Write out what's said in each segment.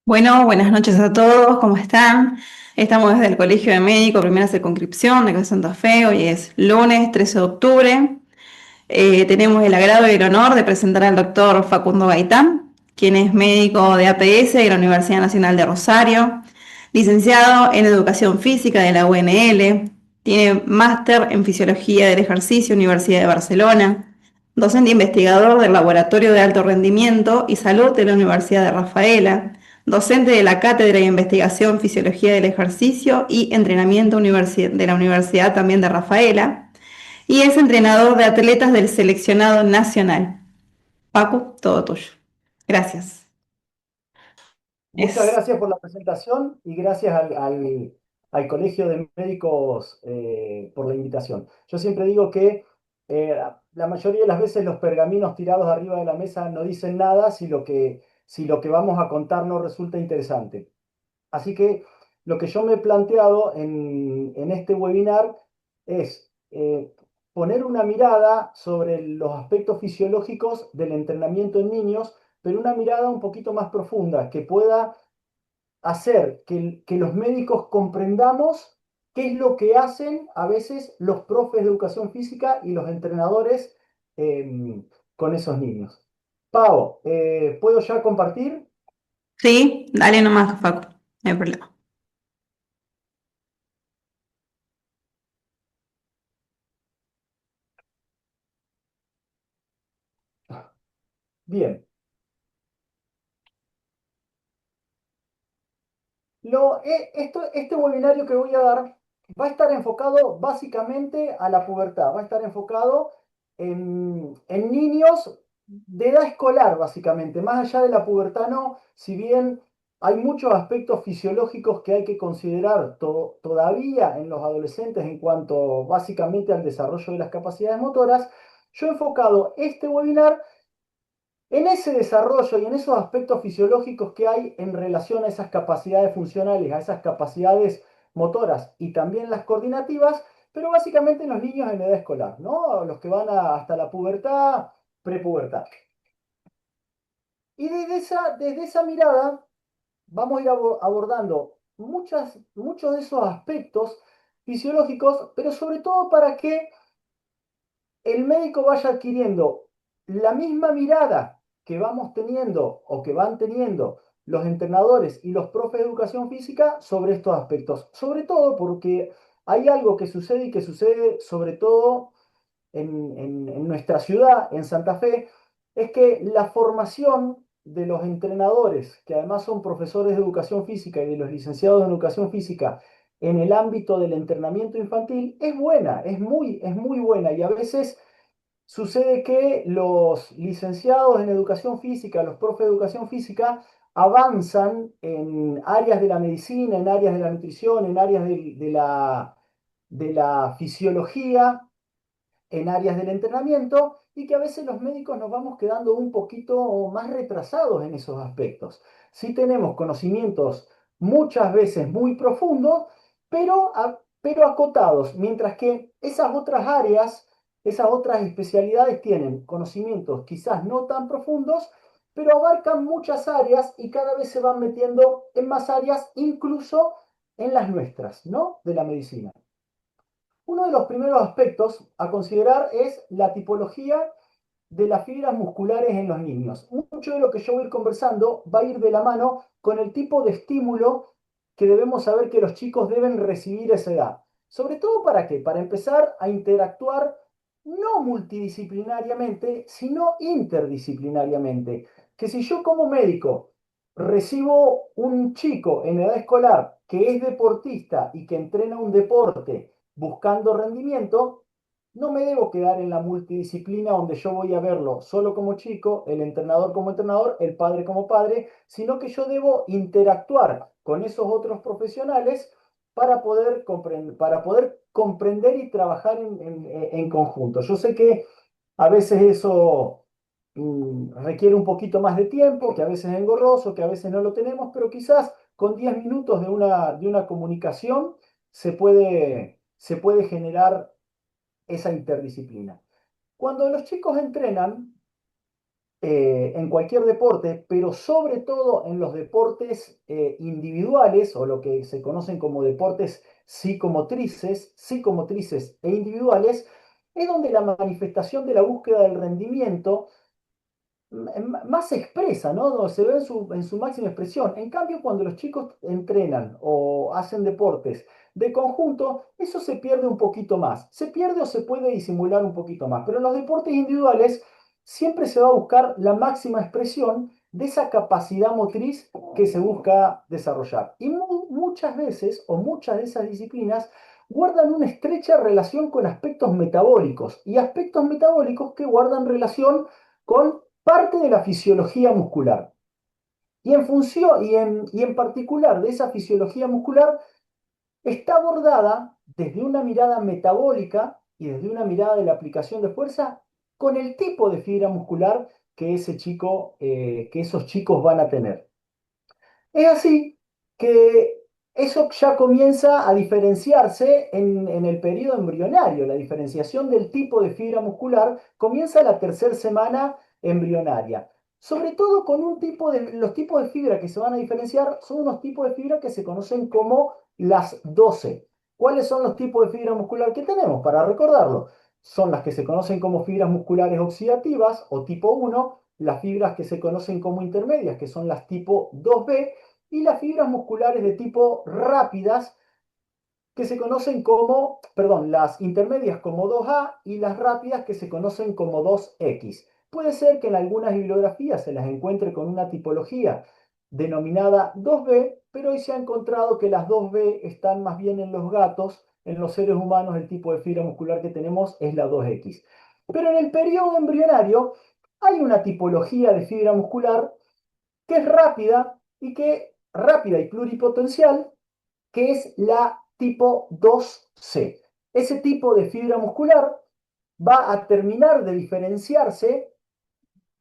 Bueno, buenas noches a todos, ¿cómo están? Estamos desde el Colegio de Médicos, primera circunscripción de acá de Santa Fe. Hoy es lunes 13 de octubre. Tenemos el agrado y el honor de presentar al doctor Facundo Gaitán, quien es médico de APS de la Universidad Nacional de Rosario, licenciado en Educación Física de la UNL, tiene máster en Fisiología del Ejercicio, Universidad de Barcelona, docente investigador del Laboratorio de Alto Rendimiento y Salud de la Universidad de Rafaela, docente de la Cátedra de Investigación Fisiología del Ejercicio y Entrenamiento de la Universidad también de Rafaela, y es entrenador de atletas del seleccionado nacional. Paco, todo tuyo. Gracias. Muchas Es, gracias por la presentación y gracias al Colegio de Médicos por la invitación. Yo siempre digo que la mayoría de las veces los pergaminos tirados arriba de la mesa no dicen nada si lo que vamos a contar no resulta interesante. Así que lo que yo me he planteado en este webinar es poner una mirada sobre los aspectos fisiológicos del entrenamiento en niños, pero una mirada un poquito más profunda, que pueda hacer que los médicos comprendamos qué es lo que hacen a veces los profes de educación física y los entrenadores con esos niños. Pau, ¿puedo ya compartir? sí, dale nomás, Paco, no hay problema. Bien. Este webinario que voy a dar va a estar enfocado básicamente a la pubertad, va a estar enfocado en niños de edad escolar, básicamente. Más allá de la pubertad, no, si bien hay muchos aspectos fisiológicos que hay que considerar todavía en los adolescentes en cuanto básicamente al desarrollo de las capacidades motoras, yo he enfocado este webinar en ese desarrollo y en esos aspectos fisiológicos que hay en relación a esas capacidades funcionales, a esas capacidades motoras y también las coordinativas, pero básicamente en los niños en edad escolar, ¿no? Los que van hasta la pubertad, prepubertad. Y desde esa mirada vamos a ir abordando muchos de esos aspectos fisiológicos, pero sobre todo para que el médico vaya adquiriendo la misma mirada que vamos teniendo o que van teniendo los entrenadores y los profes de educación física sobre estos aspectos. Sobre todo porque hay algo que sucede y que sucede sobre todo en nuestra ciudad, en Santa Fe, es que la formación de los entrenadores, que además son profesores de educación física y de los licenciados en educación física, en el ámbito del entrenamiento infantil, es buena, es muy buena y a veces sucede que los licenciados en educación física, los profes de educación física, avanzan en áreas de la medicina, en áreas de la nutrición, en áreas de la fisiología, en áreas del entrenamiento y que a veces los médicos nos vamos quedando un poquito más retrasados en esos aspectos. Sí tenemos conocimientos muchas veces muy profundos, pero acotados, mientras que esas otras áreas, esas otras especialidades tienen conocimientos quizás no tan profundos, pero abarcan muchas áreas y cada vez se van metiendo en más áreas, incluso en las nuestras, ¿no? De la medicina. Uno de los primeros aspectos a considerar es la tipología de las fibras musculares en los niños. Mucho de lo que yo voy a ir conversando va a ir de la mano con el tipo de estímulo que debemos saber que los chicos deben recibir a esa edad. Sobre todo para qué? Para empezar a interactuar no multidisciplinariamente, sino interdisciplinariamente. Que si yo como médico recibo un chico en edad escolar que es deportista y que entrena un deporte buscando rendimiento, no me debo quedar en la multidisciplina donde yo voy a verlo solo como chico, el entrenador como entrenador, el padre como padre, sino que yo debo interactuar con esos otros profesionales para poder comprender y trabajar en conjunto. Yo sé que a veces eso requiere un poquito más de tiempo, que a veces es engorroso, que a veces no lo tenemos, pero quizás con 10 minutos de una comunicación se puede generar esa interdisciplina. Cuando los chicos entrenan, en cualquier deporte, pero sobre todo en los deportes individuales o lo que se conocen como deportes psicomotrices e individuales, es donde la manifestación de la búsqueda del rendimiento más expresa, ¿no? Donde se ve en su máxima expresión. En cambio, cuando los chicos entrenan o hacen deportes de conjunto, eso se pierde un poquito más. Se pierde o se puede disimular un poquito más. Pero en los deportes individuales siempre se va a buscar la máxima expresión de esa capacidad motriz que se busca desarrollar. Y muchas veces, o muchas de esas disciplinas, guardan una estrecha relación con aspectos metabólicos y aspectos metabólicos que guardan relación con parte de la fisiología muscular. Y en función y en particular de esa fisiología muscular está abordada desde una mirada metabólica y desde una mirada de la aplicación de fuerza con el tipo de fibra muscular que que esos chicos van a tener. Es así que eso ya comienza a diferenciarse en el periodo embrionario. La diferenciación del tipo de fibra muscular comienza en la tercera semana embrionaria. Sobre todo con los tipos de fibra que se van a diferenciar son unos tipos de fibra que se conocen como las 12. ¿Cuáles son los tipos de fibra muscular que tenemos? Para recordarlo, son las que se conocen como fibras musculares oxidativas o tipo 1, las fibras que se conocen como intermedias, que son las tipo 2B, y las fibras musculares de tipo rápidas, que se conocen como, perdón, las intermedias como 2A y las rápidas que se conocen como 2X. Puede ser que en algunas bibliografías se las encuentre con una tipología denominada 2B, pero hoy se ha encontrado que las 2B están más bien en los gatos, en los seres humanos el tipo de fibra muscular que tenemos es la 2X. Pero en el periodo embrionario hay una tipología de fibra muscular que es rápida y pluripotencial, que es la tipo 2C. Ese tipo de fibra muscular va a terminar de diferenciarse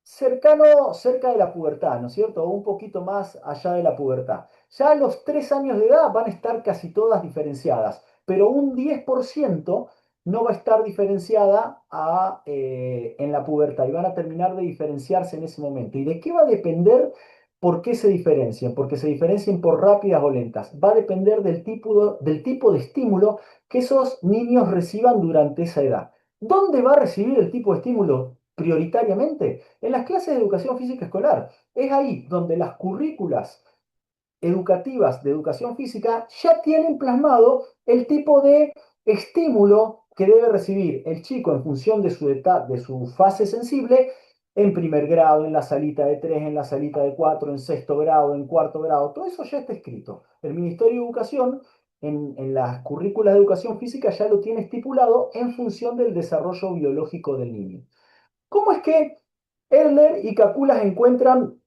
cerca de la pubertad, ¿no es cierto? O un poquito más allá de la pubertad. Ya a los 3 años de edad van a estar casi todas diferenciadas, pero un 10% no va a estar diferenciada en la pubertad y van a terminar de diferenciarse en ese momento. ¿Y de qué va a depender por qué se diferencian? Porque se diferencien por rápidas o lentas. Va a depender del tipo de estímulo que esos niños reciban durante esa edad. ¿Dónde va a recibir el tipo de estímulo prioritariamente? En las clases de educación física escolar. Es ahí donde las currículas educativas de educación física ya tienen plasmado el tipo de estímulo que debe recibir el chico en función de su fase sensible en primer grado, en la salita de 3, en la salita de 4, en sexto grado, en cuarto grado. Todo eso ya está escrito. El Ministerio de Educación en las currículas de educación física ya lo tiene estipulado en función del desarrollo biológico del niño. ¿Cómo es que Erler y Caculas encuentran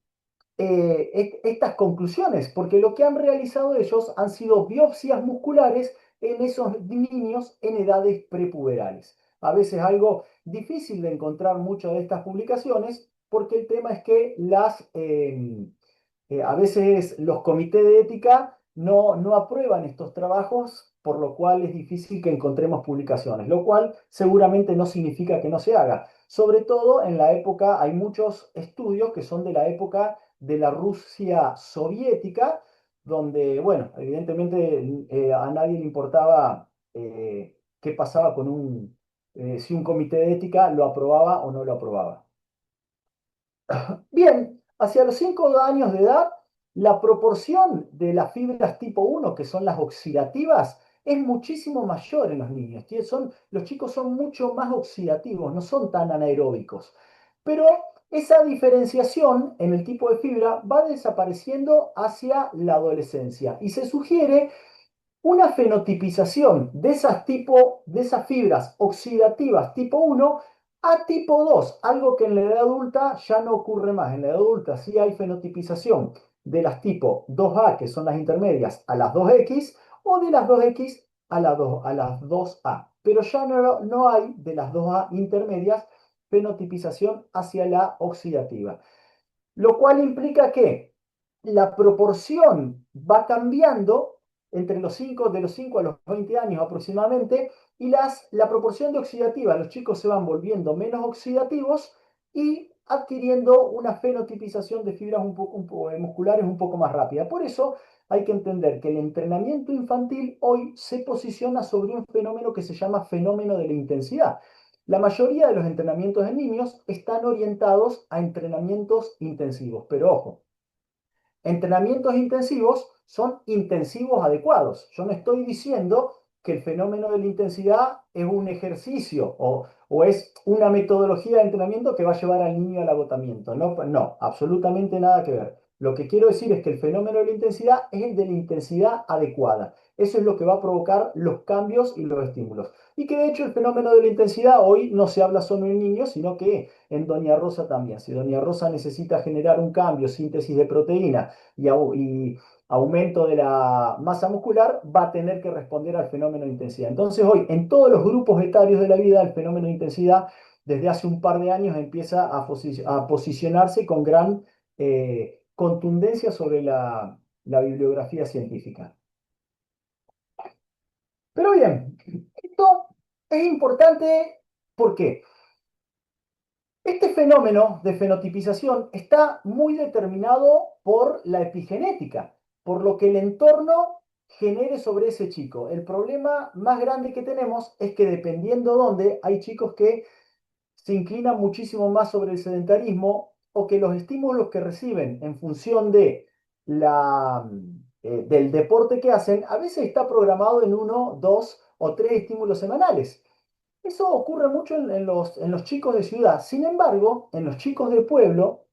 estas conclusiones? Porque lo que han realizado ellos han sido biopsias musculares en esos niños en edades prepuberales. A veces algo difícil de encontrar muchas de estas publicaciones porque el tema es que a veces los comités de ética no aprueban estos trabajos, por lo cual es difícil que encontremos publicaciones, lo cual seguramente no significa que no se haga. Sobre todo en la época, hay muchos estudios que son de la época de la Rusia soviética, donde, bueno, evidentemente a nadie le importaba qué pasaba si un comité de ética lo aprobaba o no lo aprobaba. Bien, hacia los 5 años de edad, la proporción de las fibras tipo 1, que son las oxidativas, es muchísimo mayor en los niños. Los chicos son mucho más oxidativos, no son tan anaeróbicos. Pero esa diferenciación en el tipo de fibra va desapareciendo hacia la adolescencia y se sugiere una fenotipización de esas fibras oxidativas tipo 1 a tipo 2, algo que en la edad adulta ya no ocurre más. En la edad adulta sí hay fenotipización de las tipo 2A, que son las intermedias, a las 2X, o de las 2X a las 2A. Pero ya no hay de las 2A intermedias fenotipización hacia la oxidativa. Lo cual implica que la proporción va cambiando de los 5 a los 20 años aproximadamente, y la proporción de oxidativa, los chicos se van volviendo menos oxidativos y adquiriendo una fenotipización de fibras musculares un poco más rápida. Por eso hay que entender que el entrenamiento infantil hoy se posiciona sobre un fenómeno que se llama fenómeno de la intensidad. La mayoría de los entrenamientos de niños están orientados a entrenamientos intensivos, pero ojo, entrenamientos intensivos son intensivos adecuados. Yo no estoy diciendo que el fenómeno de la intensidad es un ejercicio o es una metodología de entrenamiento que va a llevar al niño al agotamiento. No, no, absolutamente nada que ver. Lo que quiero decir es que el fenómeno de la intensidad es el de la intensidad adecuada. Eso es lo que va a provocar los cambios y los estímulos. Y que de hecho el fenómeno de la intensidad hoy no se habla solo en niños, sino que en Doña Rosa también. Si Doña Rosa necesita generar un cambio, síntesis de proteína y aumento de la masa muscular, va a tener que responder al fenómeno de intensidad. Entonces hoy, en todos los grupos etarios de la vida, el fenómeno de intensidad desde hace un par de años empieza a posicionarse con gran contundencia sobre la bibliografía científica. Pero bien, esto es importante. ¿Por qué? Este fenómeno de fenotipización está muy determinado por la epigenética, por lo que el entorno genere sobre ese chico. El problema más grande que tenemos es que dependiendo dónde, hay chicos que se inclinan muchísimo más sobre el sedentarismo o que los estímulos que reciben en función de del deporte que hacen, a veces está programado en uno, dos o tres estímulos semanales. Eso ocurre mucho en los chicos de ciudad. Sin embargo, en los chicos de pueblo,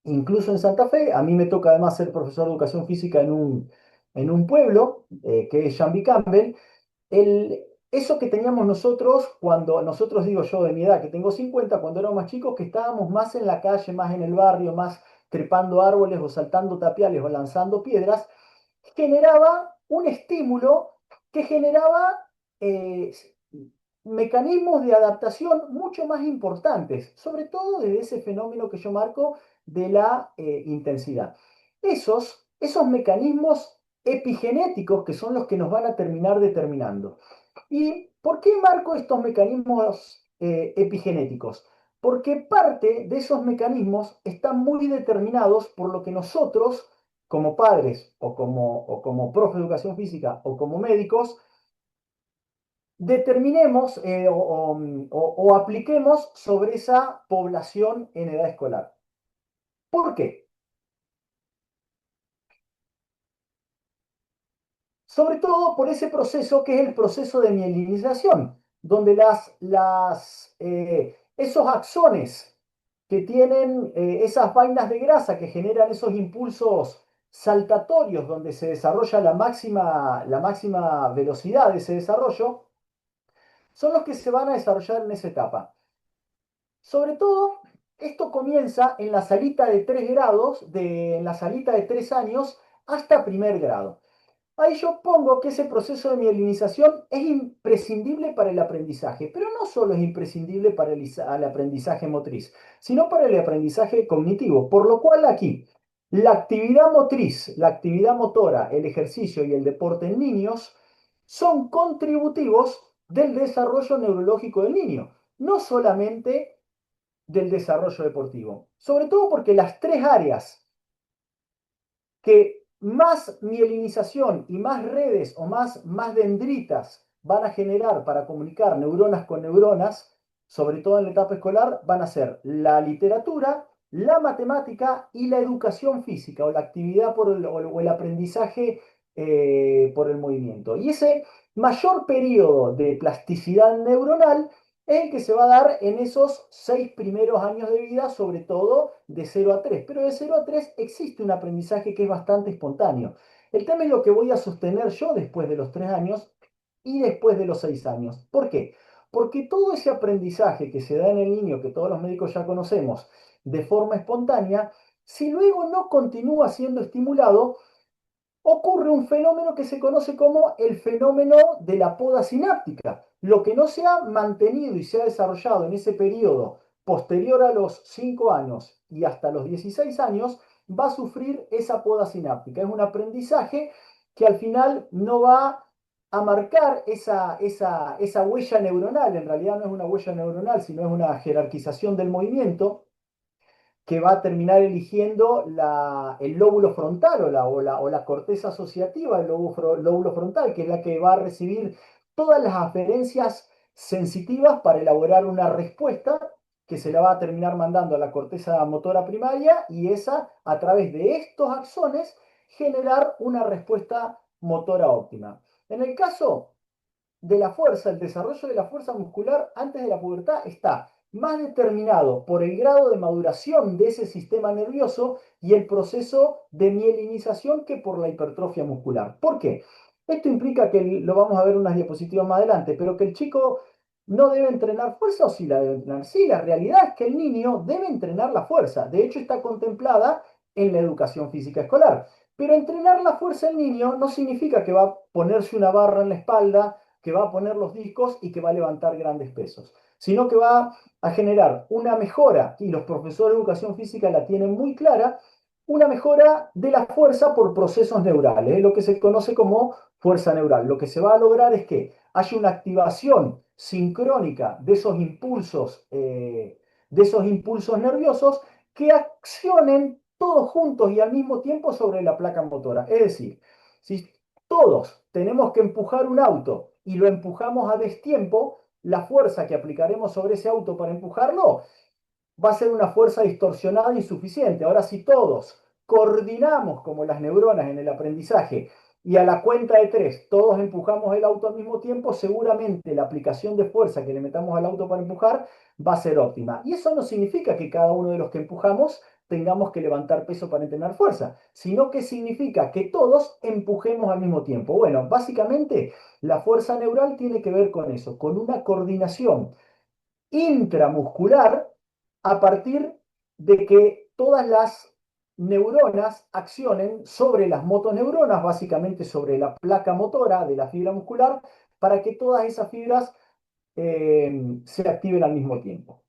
incluso en Santa Fe, a mí me toca además ser profesor de educación física en un pueblo, que es Jambi Campbell, eso que teníamos nosotros, cuando nosotros digo yo de mi edad, que tengo 50 cuando éramos más chicos, que estábamos más en la calle, más en el barrio, más trepando árboles o saltando tapiales o lanzando piedras, generaba un estímulo que generaba eh, mecanismos de adaptación mucho más importantes, sobre todo desde ese fenómeno que yo marco de la intensidad. Esos mecanismos epigenéticos que son los que nos van a terminar determinando. ¿Y por qué marco estos mecanismos epigenéticos? Porque parte de esos mecanismos están muy determinados por lo que nosotros, como padres o como profe de educación física o como médicos, determinemos o apliquemos sobre esa población en edad escolar. ¿Por qué? Sobre todo por ese proceso que es el proceso de mielinización, donde esos axones que tienen esas vainas de grasa que generan esos impulsos saltatorios donde se desarrolla la máxima velocidad de ese desarrollo, son los que se van a desarrollar en esa etapa. Sobre todo, esto comienza en la salita de 3 grados, en la salita de 3 años hasta primer grado. Ahí yo pongo que ese proceso de mielinización es imprescindible para el aprendizaje, pero no solo es imprescindible para el aprendizaje motriz, sino para el aprendizaje cognitivo. Por lo cual aquí, la actividad motriz, la actividad motora, el ejercicio y el deporte en niños son contributivos del desarrollo neurológico del niño, no solamente del desarrollo deportivo. Sobre todo porque las tres áreas que más mielinización y más redes o más dendritas van a generar para comunicar neuronas con neuronas, sobre todo en la etapa escolar, van a ser la literatura, la matemática y la educación física o la actividad o el aprendizaje por el movimiento. Y ese mayor periodo de plasticidad neuronal es el que se va a dar en esos 6 primeros años de vida, sobre todo de 0 a 3. Pero de 0 a 3 existe un aprendizaje que es bastante espontáneo. El tema es lo que voy a sostener yo después de los 3 años y después de los 6 años. ¿Por qué? Porque todo ese aprendizaje que se da en el niño, que todos los médicos ya conocemos, de forma espontánea, si luego no continúa siendo estimulado, ocurre un fenómeno que se conoce como el fenómeno de la poda sináptica. Lo que no se ha mantenido y se ha desarrollado en ese periodo posterior a los 5 años y hasta los 16 años va a sufrir esa poda sináptica. Es un aprendizaje que al final no va a marcar esa huella neuronal. En realidad no es una huella neuronal, sino es una jerarquización del movimiento que va a terminar eligiendo el lóbulo frontal o la corteza asociativa del lóbulo frontal, que es la que va a recibir todas las aferencias sensitivas para elaborar una respuesta que se la va a terminar mandando a la corteza motora primaria y esa, a través de estos axones, generar una respuesta motora óptima. En el caso de la fuerza, el desarrollo de la fuerza muscular antes de la pubertad está más determinado por el grado de maduración de ese sistema nervioso y el proceso de mielinización que por la hipertrofia muscular. ¿Por qué? Esto implica que, lo vamos a ver en unas diapositivas más adelante, pero que el chico no debe entrenar fuerza o sí la debe entrenar. Sí, la realidad es que el niño debe entrenar la fuerza. De hecho, está contemplada en la educación física escolar. Pero entrenar la fuerza el niño no significa que va a ponerse una barra en la espalda, que va a poner los discos y que va a levantar grandes pesos, sino que va a generar una mejora, y los profesores de educación física la tienen muy clara, una mejora de la fuerza por procesos neurales, lo que se conoce como fuerza neural. Lo que se va a lograr es que haya una activación sincrónica de esos impulsos nerviosos que accionen todos juntos y al mismo tiempo sobre la placa motora. Es decir, si todos tenemos que empujar un auto y lo empujamos a destiempo, la fuerza que aplicaremos sobre ese auto para empujarlo va a ser una fuerza distorsionada e insuficiente. Ahora, si todos coordinamos como las neuronas en el aprendizaje y a la cuenta de tres todos empujamos el auto al mismo tiempo, seguramente la aplicación de fuerza que le metamos al auto para empujar va a ser óptima. Y eso no significa que cada uno de los que empujamos tengamos que levantar peso para entrenar fuerza, sino que significa que todos empujemos al mismo tiempo. Bueno, básicamente la fuerza neural tiene que ver con eso, con una coordinación intramuscular a partir de que todas las neuronas accionen sobre las motoneuronas, básicamente sobre la placa motora de la fibra muscular, para que todas esas fibras se activen al mismo tiempo.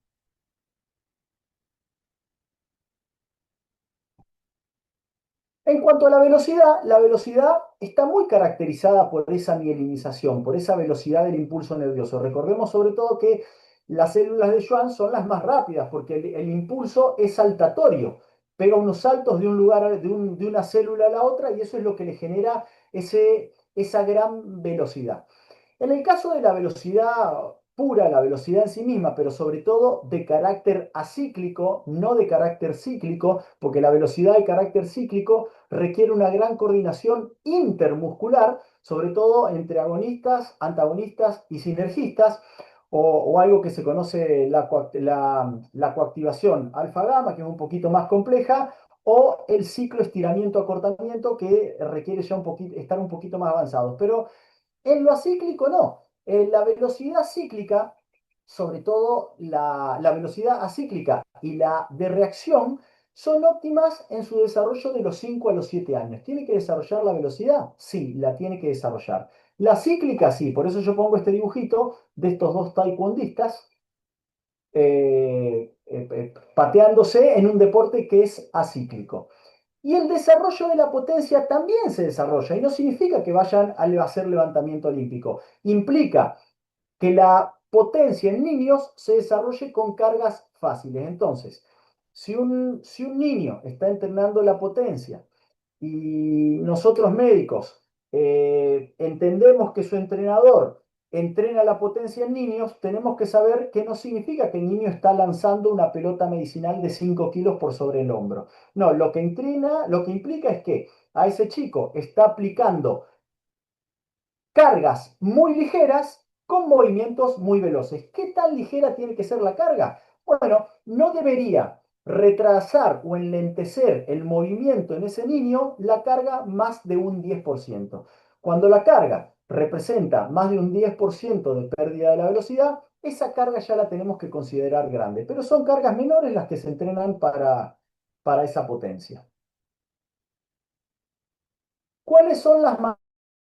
En cuanto a la velocidad está muy caracterizada por esa mielinización, por esa velocidad del impulso nervioso. Recordemos sobre todo que las células de Schwann son las más rápidas porque el impulso es saltatorio, pega unos saltos de un lugar, de una célula a la otra y eso es lo que le genera esa gran velocidad. En el caso de la velocidad pura, la velocidad en sí misma, pero sobre todo de carácter acíclico, no de carácter cíclico, porque la velocidad de carácter cíclico requiere una gran coordinación intermuscular, sobre todo entre agonistas, antagonistas y sinergistas, o algo que se conoce la coactivación alfa-gamma, que es un poquito más compleja, o el ciclo estiramiento-acortamiento, que requiere ya estar un poquito más avanzados. Pero en lo acíclico no. En la velocidad cíclica, sobre todo la velocidad acíclica y la de reacción, son óptimas en su desarrollo de los 5 a los 7 años. ¿Tiene que desarrollar la velocidad? Sí, la tiene que desarrollar. La cíclica sí, por eso yo pongo este dibujito de estos dos taekwondistas pateándose en un deporte que es acíclico. Y el desarrollo de la potencia también se desarrolla, y no significa que vayan a hacer levantamiento olímpico. Implica que la potencia en niños se desarrolle con cargas fáciles. Entonces, si un niño está entrenando la potencia y nosotros médicos entendemos que su entrenador entrena la potencia en niños, tenemos que saber que no significa que el niño está lanzando una pelota medicinal de 5 kilos por sobre el hombro. No, lo que implica es que a ese chico está aplicando cargas muy ligeras con movimientos muy veloces. ¿Qué tan ligera tiene que ser la carga? Bueno, no debería retrasar o enlentecer el movimiento en ese niño la carga más de un 10%. Cuando la carga representa más de un 10% de pérdida de la velocidad, esa carga ya la tenemos que considerar grande, pero son cargas menores las que se entrenan para esa potencia. ¿Cuáles son las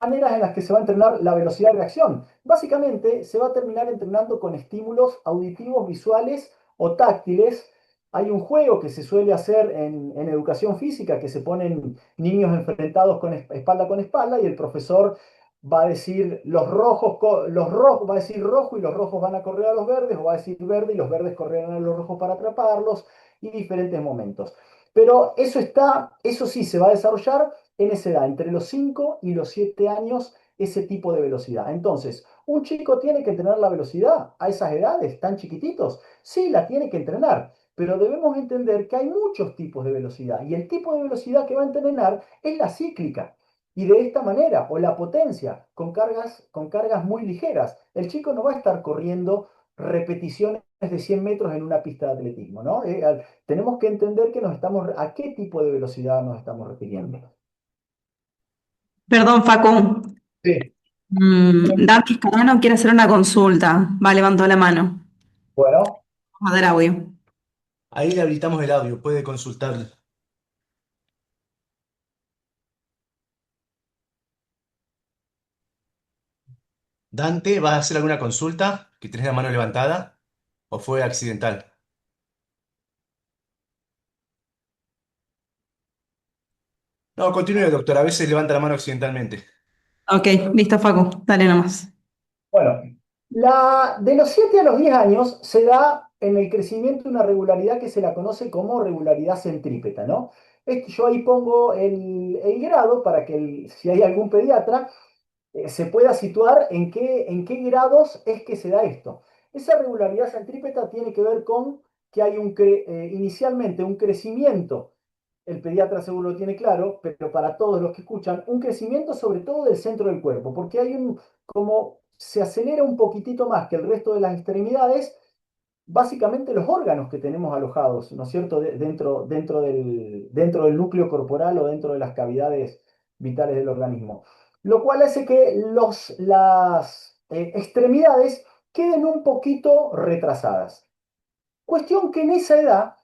maneras en las que se va a entrenar la velocidad de reacción? Básicamente se va a terminar entrenando con estímulos auditivos, visuales o táctiles. Hay un juego que se suele hacer en educación física, que se ponen niños enfrentados espalda con espalda y el profesor va a decir va a decir rojo y los rojos van a correr a los verdes, o va a decir verde y los verdes correrán a los rojos para atraparlos. y diferentes momentos. Pero eso sí se va a desarrollar en esa edad, entre los 5 y los 7 años, ese tipo de velocidad. Entonces, ¿un chico tiene que entrenar la velocidad a esas edades tan chiquititos? Sí, la tiene que entrenar, pero debemos entender que hay muchos tipos de velocidad y el tipo de velocidad que va a entrenar es la cíclica. Y de esta manera, o la potencia, con cargas muy ligeras. El chico no va a estar corriendo repeticiones de 100 metros en una pista de atletismo, ¿no? Tenemos que entender que a qué tipo de velocidad nos estamos refiriendo. Perdón, Facu. Sí. Dante Escarano quiere hacer una consulta. Va, levantó la mano. Bueno, Vamos a dar audio. Ahí le habilitamos el audio, puede consultar. Dante, ¿vas a hacer alguna consulta? ¿Que tenés la mano levantada? ¿O fue accidental? No, continúe, doctor. A veces levanta la mano accidentalmente. Ok, listo, Facu. Dale nomás. bueno. De los 7 a los 10 años se da en el crecimiento una regularidad que se la conoce como regularidad centrípeta, ¿no? Yo ahí pongo el grado para que si hay algún pediatra se pueda situar en qué grados es que se da esto. Esa regularidad centrípeta tiene que ver con que hay inicialmente un crecimiento, el pediatra seguro lo tiene claro, pero para todos los que escuchan, un crecimiento sobre todo del centro del cuerpo, porque como se acelera un poquitito más que el resto de las extremidades, básicamente los órganos que tenemos alojados, ¿no es cierto?, dentro del núcleo corporal o dentro de las cavidades vitales del organismo. Lo cual hace que las extremidades queden un poquito retrasadas. Cuestión que en esa edad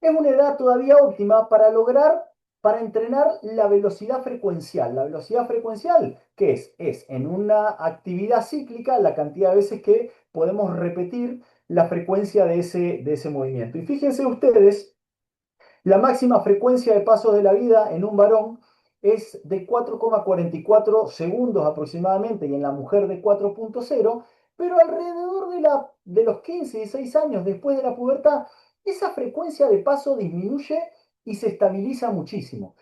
es una edad todavía óptima para entrenar la velocidad frecuencial. La velocidad frecuencial, ¿qué es? Es en una actividad cíclica la cantidad de veces que podemos repetir la frecuencia de ese movimiento. Y fíjense ustedes, la máxima frecuencia de pasos de la vida en un varón es de 4,44 segundos aproximadamente y en la mujer de 4,0, pero alrededor de los 15 y 16 años después de la pubertad, esa frecuencia de paso disminuye y se estabiliza muchísimo.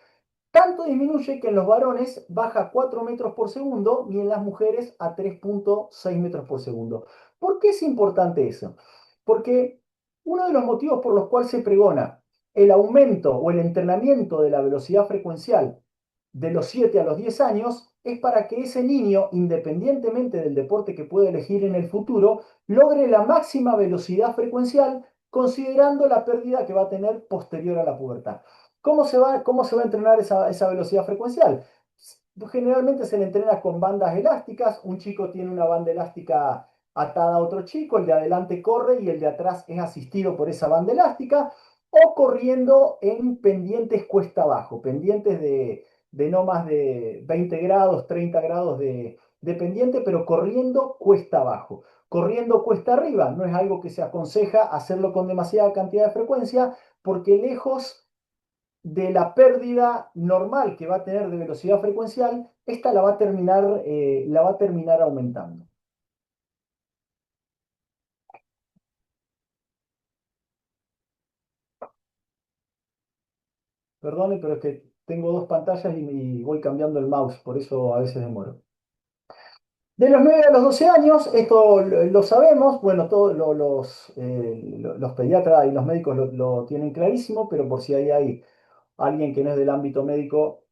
Tanto disminuye que en los varones baja a 4 metros por segundo y en las mujeres a 3,6 metros por segundo. ¿Por qué es importante eso? Porque uno de los motivos por los cuales se pregona el aumento o el entrenamiento de la velocidad frecuencial de los 7 a los 10 años es para que ese niño, independientemente del deporte que pueda elegir en el futuro, logre la máxima velocidad frecuencial considerando la pérdida que va a tener posterior a la pubertad. ¿Cómo se va a entrenar esa velocidad frecuencial? Generalmente se le entrena con bandas elásticas. Un chico tiene una banda elástica atada a otro chico, el de adelante corre y el de atrás es asistido por esa banda elástica, o corriendo en pendientes cuesta abajo, pendientes de no más de 20 grados, 30 grados de pendiente, pero corriendo cuesta abajo. Corriendo cuesta arriba no es algo que se aconseja hacerlo con demasiada cantidad de frecuencia, porque lejos de la pérdida normal que va a tener de velocidad frecuencial, esta la va a terminar aumentando. Perdone, pero es que tengo dos pantallas y voy cambiando el mouse, por eso a veces demoro. De los 9 a los 12 años, esto lo sabemos, bueno, todos los pediatras y los médicos lo tienen clarísimo, pero por si hay alguien que no es del ámbito médico,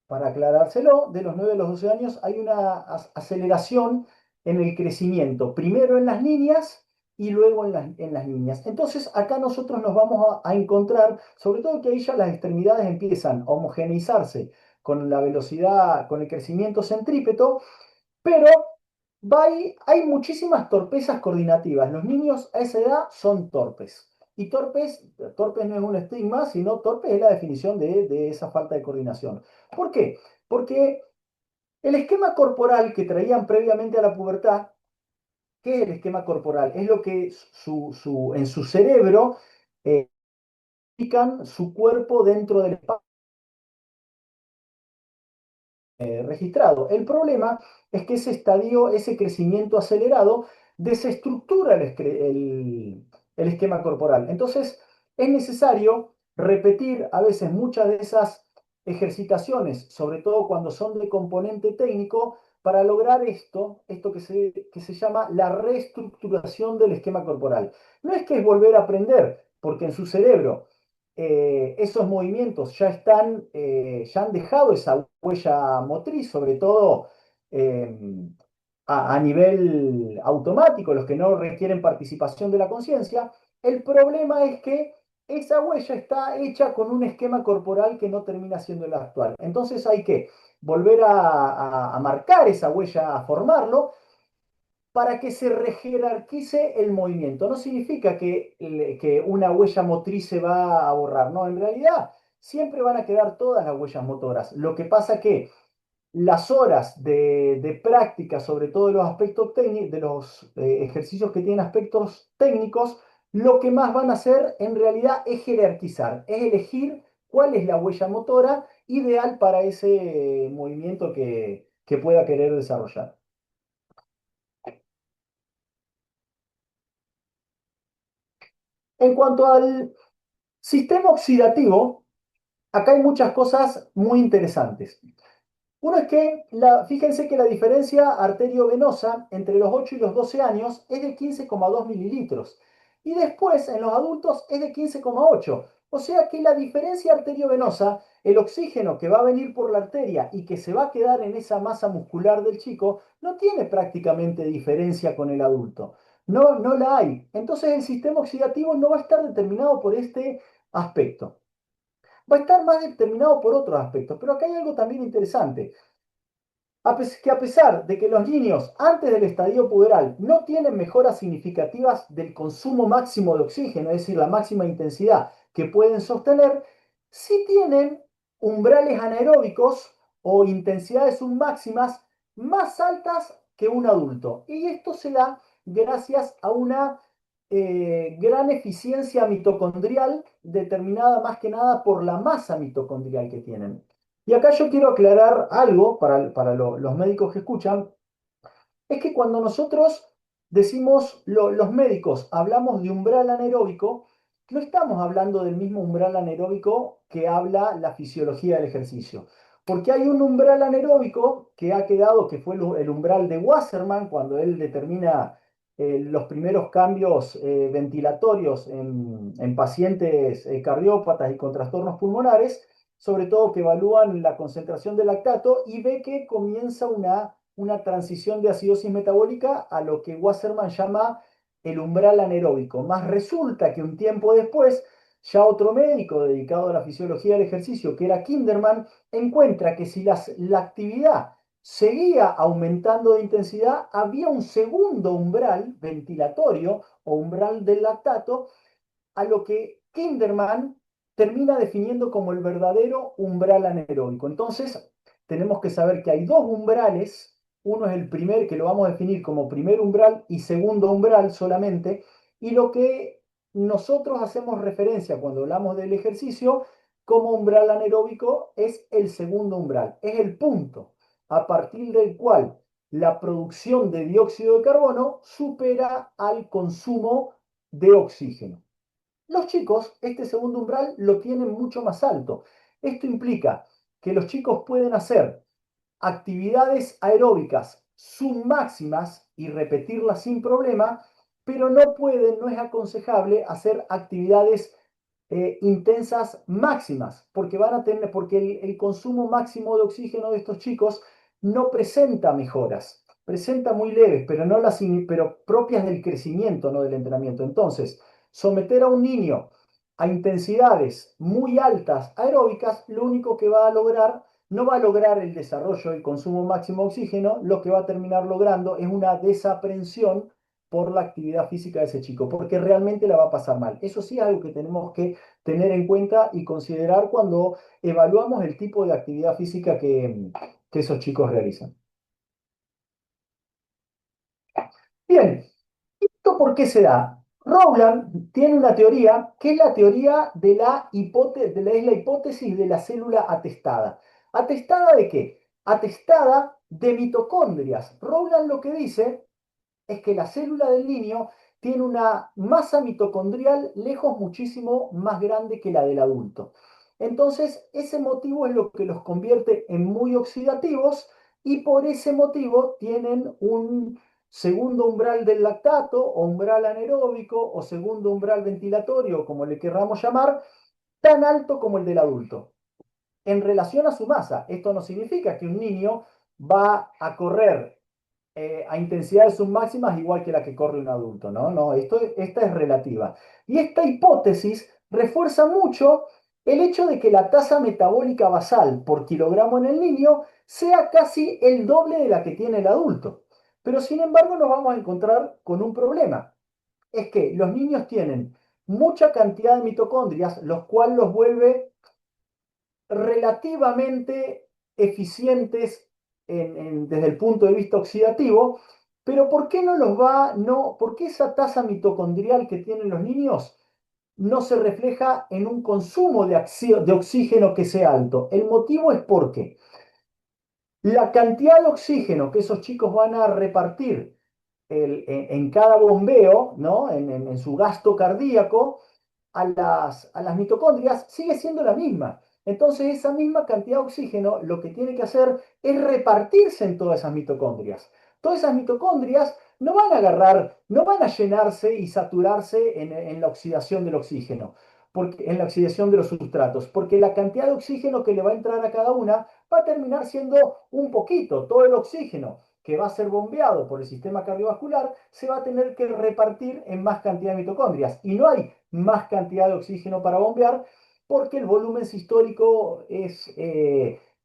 para aclarárselo, de los 9 a los 12 años hay una aceleración en el crecimiento, primero en las niñas y luego en las niñas. Entonces, acá nosotros nos vamos a encontrar, sobre todo que ahí ya las extremidades empiezan a homogeneizarse con la velocidad, con el crecimiento centrípeto, pero hay muchísimas torpezas coordinativas. Los niños a esa edad son torpes. Y torpes no es un estigma, sino torpes es la definición de esa falta de coordinación. ¿Por qué? Porque el esquema corporal que traían previamente a la pubertad, ¿qué es el esquema corporal? Es lo que en su cerebro indican su cuerpo dentro del espacio registrado. El problema es que ese estadio, ese crecimiento acelerado, desestructura el esquema corporal. Entonces, es necesario repetir a veces muchas de esas ejercitaciones, sobre todo cuando son de componente técnico, para lograr esto que se llama la reestructuración del esquema corporal. No es que es volver a aprender, porque en su cerebro esos movimientos ya han dejado esa huella motriz, sobre todo eh, a nivel automático, los que no requieren participación de la conciencia. El problema es que esa huella está hecha con un esquema corporal que no termina siendo el actual. Entonces hay que volver a marcar esa huella, a formarlo, para que se rejerarquice el movimiento. No significa que una huella motriz se va a borrar, no, en realidad siempre van a quedar todas las huellas motoras. Lo que pasa que las horas de práctica, sobre todo de los aspectos técnicos, de los ejercicios que tienen aspectos técnicos, lo que más van a hacer en realidad es jerarquizar, es elegir cuál es la huella motora ideal para ese movimiento que pueda querer desarrollar. En cuanto al sistema oxidativo, acá hay muchas cosas muy interesantes. Uno es que, fíjense que la diferencia arteriovenosa entre los 8 y los 12 años es de 15,2 mililitros. Y después, en los adultos, es de 15,8. O sea que la diferencia arteriovenosa, el oxígeno que va a venir por la arteria y que se va a quedar en esa masa muscular del chico, no tiene prácticamente diferencia con el adulto. No, no la hay. Entonces el sistema oxidativo no va a estar determinado por este aspecto. Va a estar más determinado por otros aspectos. Pero acá hay algo también interesante que a pesar de que los niños antes del estadio puberal no tienen mejoras significativas del consumo máximo de oxígeno, es decir, la máxima intensidad que pueden sostener, sí tienen umbrales anaeróbicos o intensidades submáximas más altas que un adulto. Y esto se da gracias a una gran eficiencia mitocondrial determinada más que nada por la masa mitocondrial que tienen. Y acá yo quiero aclarar algo para los médicos que escuchan, es que cuando nosotros decimos, los médicos, hablamos de umbral anaeróbico, no estamos hablando del mismo umbral anaeróbico que habla la fisiología del ejercicio. Porque hay un umbral anaeróbico que ha quedado, que fue el umbral de Wasserman, cuando él determina los primeros cambios ventilatorios en pacientes cardiópatas y con trastornos pulmonares, sobre todo que evalúan la concentración de lactato y ve que comienza una transición de acidosis metabólica a lo que Wasserman llama el umbral anaeróbico. Más resulta que un tiempo después, ya otro médico dedicado a la fisiología del ejercicio, que era Kinderman, encuentra que si la actividad seguía aumentando de intensidad, había un segundo umbral ventilatorio o umbral del lactato, a lo que Kinderman termina definiendo como el verdadero umbral anaeróbico. Entonces, tenemos que saber que hay dos umbrales. Uno es el primer, que lo vamos a definir como primer umbral y segundo umbral solamente. Y lo que nosotros hacemos referencia cuando hablamos del ejercicio como umbral anaeróbico es el segundo umbral. Es el punto a partir del cual la producción de dióxido de carbono supera al consumo de oxígeno. Los chicos, este segundo umbral lo tienen mucho más alto. Esto implica que los chicos pueden hacer actividades aeróbicas submáximas y repetirlas sin problema, pero no es aconsejable hacer actividades intensas máximas, porque el consumo máximo de oxígeno de estos chicos no presenta mejoras, presenta muy leves, pero propias del crecimiento, no del entrenamiento. Entonces, someter a un niño a intensidades muy altas aeróbicas, lo único que va a lograr, no va a lograr el desarrollo del consumo máximo de oxígeno, lo que va a terminar logrando es una desaprensión por la actividad física de ese chico, porque realmente la va a pasar mal. Eso sí es algo que tenemos que tener en cuenta y considerar cuando evaluamos el tipo de actividad física que esos chicos realizan. Bien, ¿esto por qué se da? Rowland tiene una teoría que es la teoría es la hipótesis de la célula atestada. ¿Atestada de qué? Atestada de mitocondrias. Rowland lo que dice es que la célula del niño tiene una masa mitocondrial lejos muchísimo más grande que la del adulto. Entonces, ese motivo es lo que los convierte en muy oxidativos y por ese motivo tienen un segundo umbral del lactato o umbral anaeróbico o segundo umbral ventilatorio, como le querramos llamar, tan alto como el del adulto en relación a su masa. Esto no significa que un niño va a correr a intensidades submáximas igual que la que corre un adulto, ¿no? No, esta es relativa. Y esta hipótesis refuerza mucho el hecho de que la tasa metabólica basal por kilogramo en el niño sea casi el doble de la que tiene el adulto. Pero sin embargo nos vamos a encontrar con un problema. Es que los niños tienen mucha cantidad de mitocondrias, los cuales los vuelve relativamente eficientes desde el punto de vista oxidativo, pero ¿por qué no los va, no, por qué esa tasa mitocondrial que tienen los niños no se refleja en un consumo de oxígeno que sea alto? El motivo es porque la cantidad de oxígeno que esos chicos van a repartir en cada bombeo, ¿no? En su gasto cardíaco, a las mitocondrias sigue siendo la misma. Entonces, esa misma cantidad de oxígeno lo que tiene que hacer es repartirse en todas esas mitocondrias. Todas esas mitocondrias no van a agarrar, no van a llenarse y saturarse en la oxidación del oxígeno, en la oxidación de los sustratos, porque la cantidad de oxígeno que le va a entrar a cada una va a terminar siendo un poquito. Todo el oxígeno que va a ser bombeado por el sistema cardiovascular se va a tener que repartir en más cantidad de mitocondrias. Y no hay más cantidad de oxígeno para bombear porque el volumen sistólico es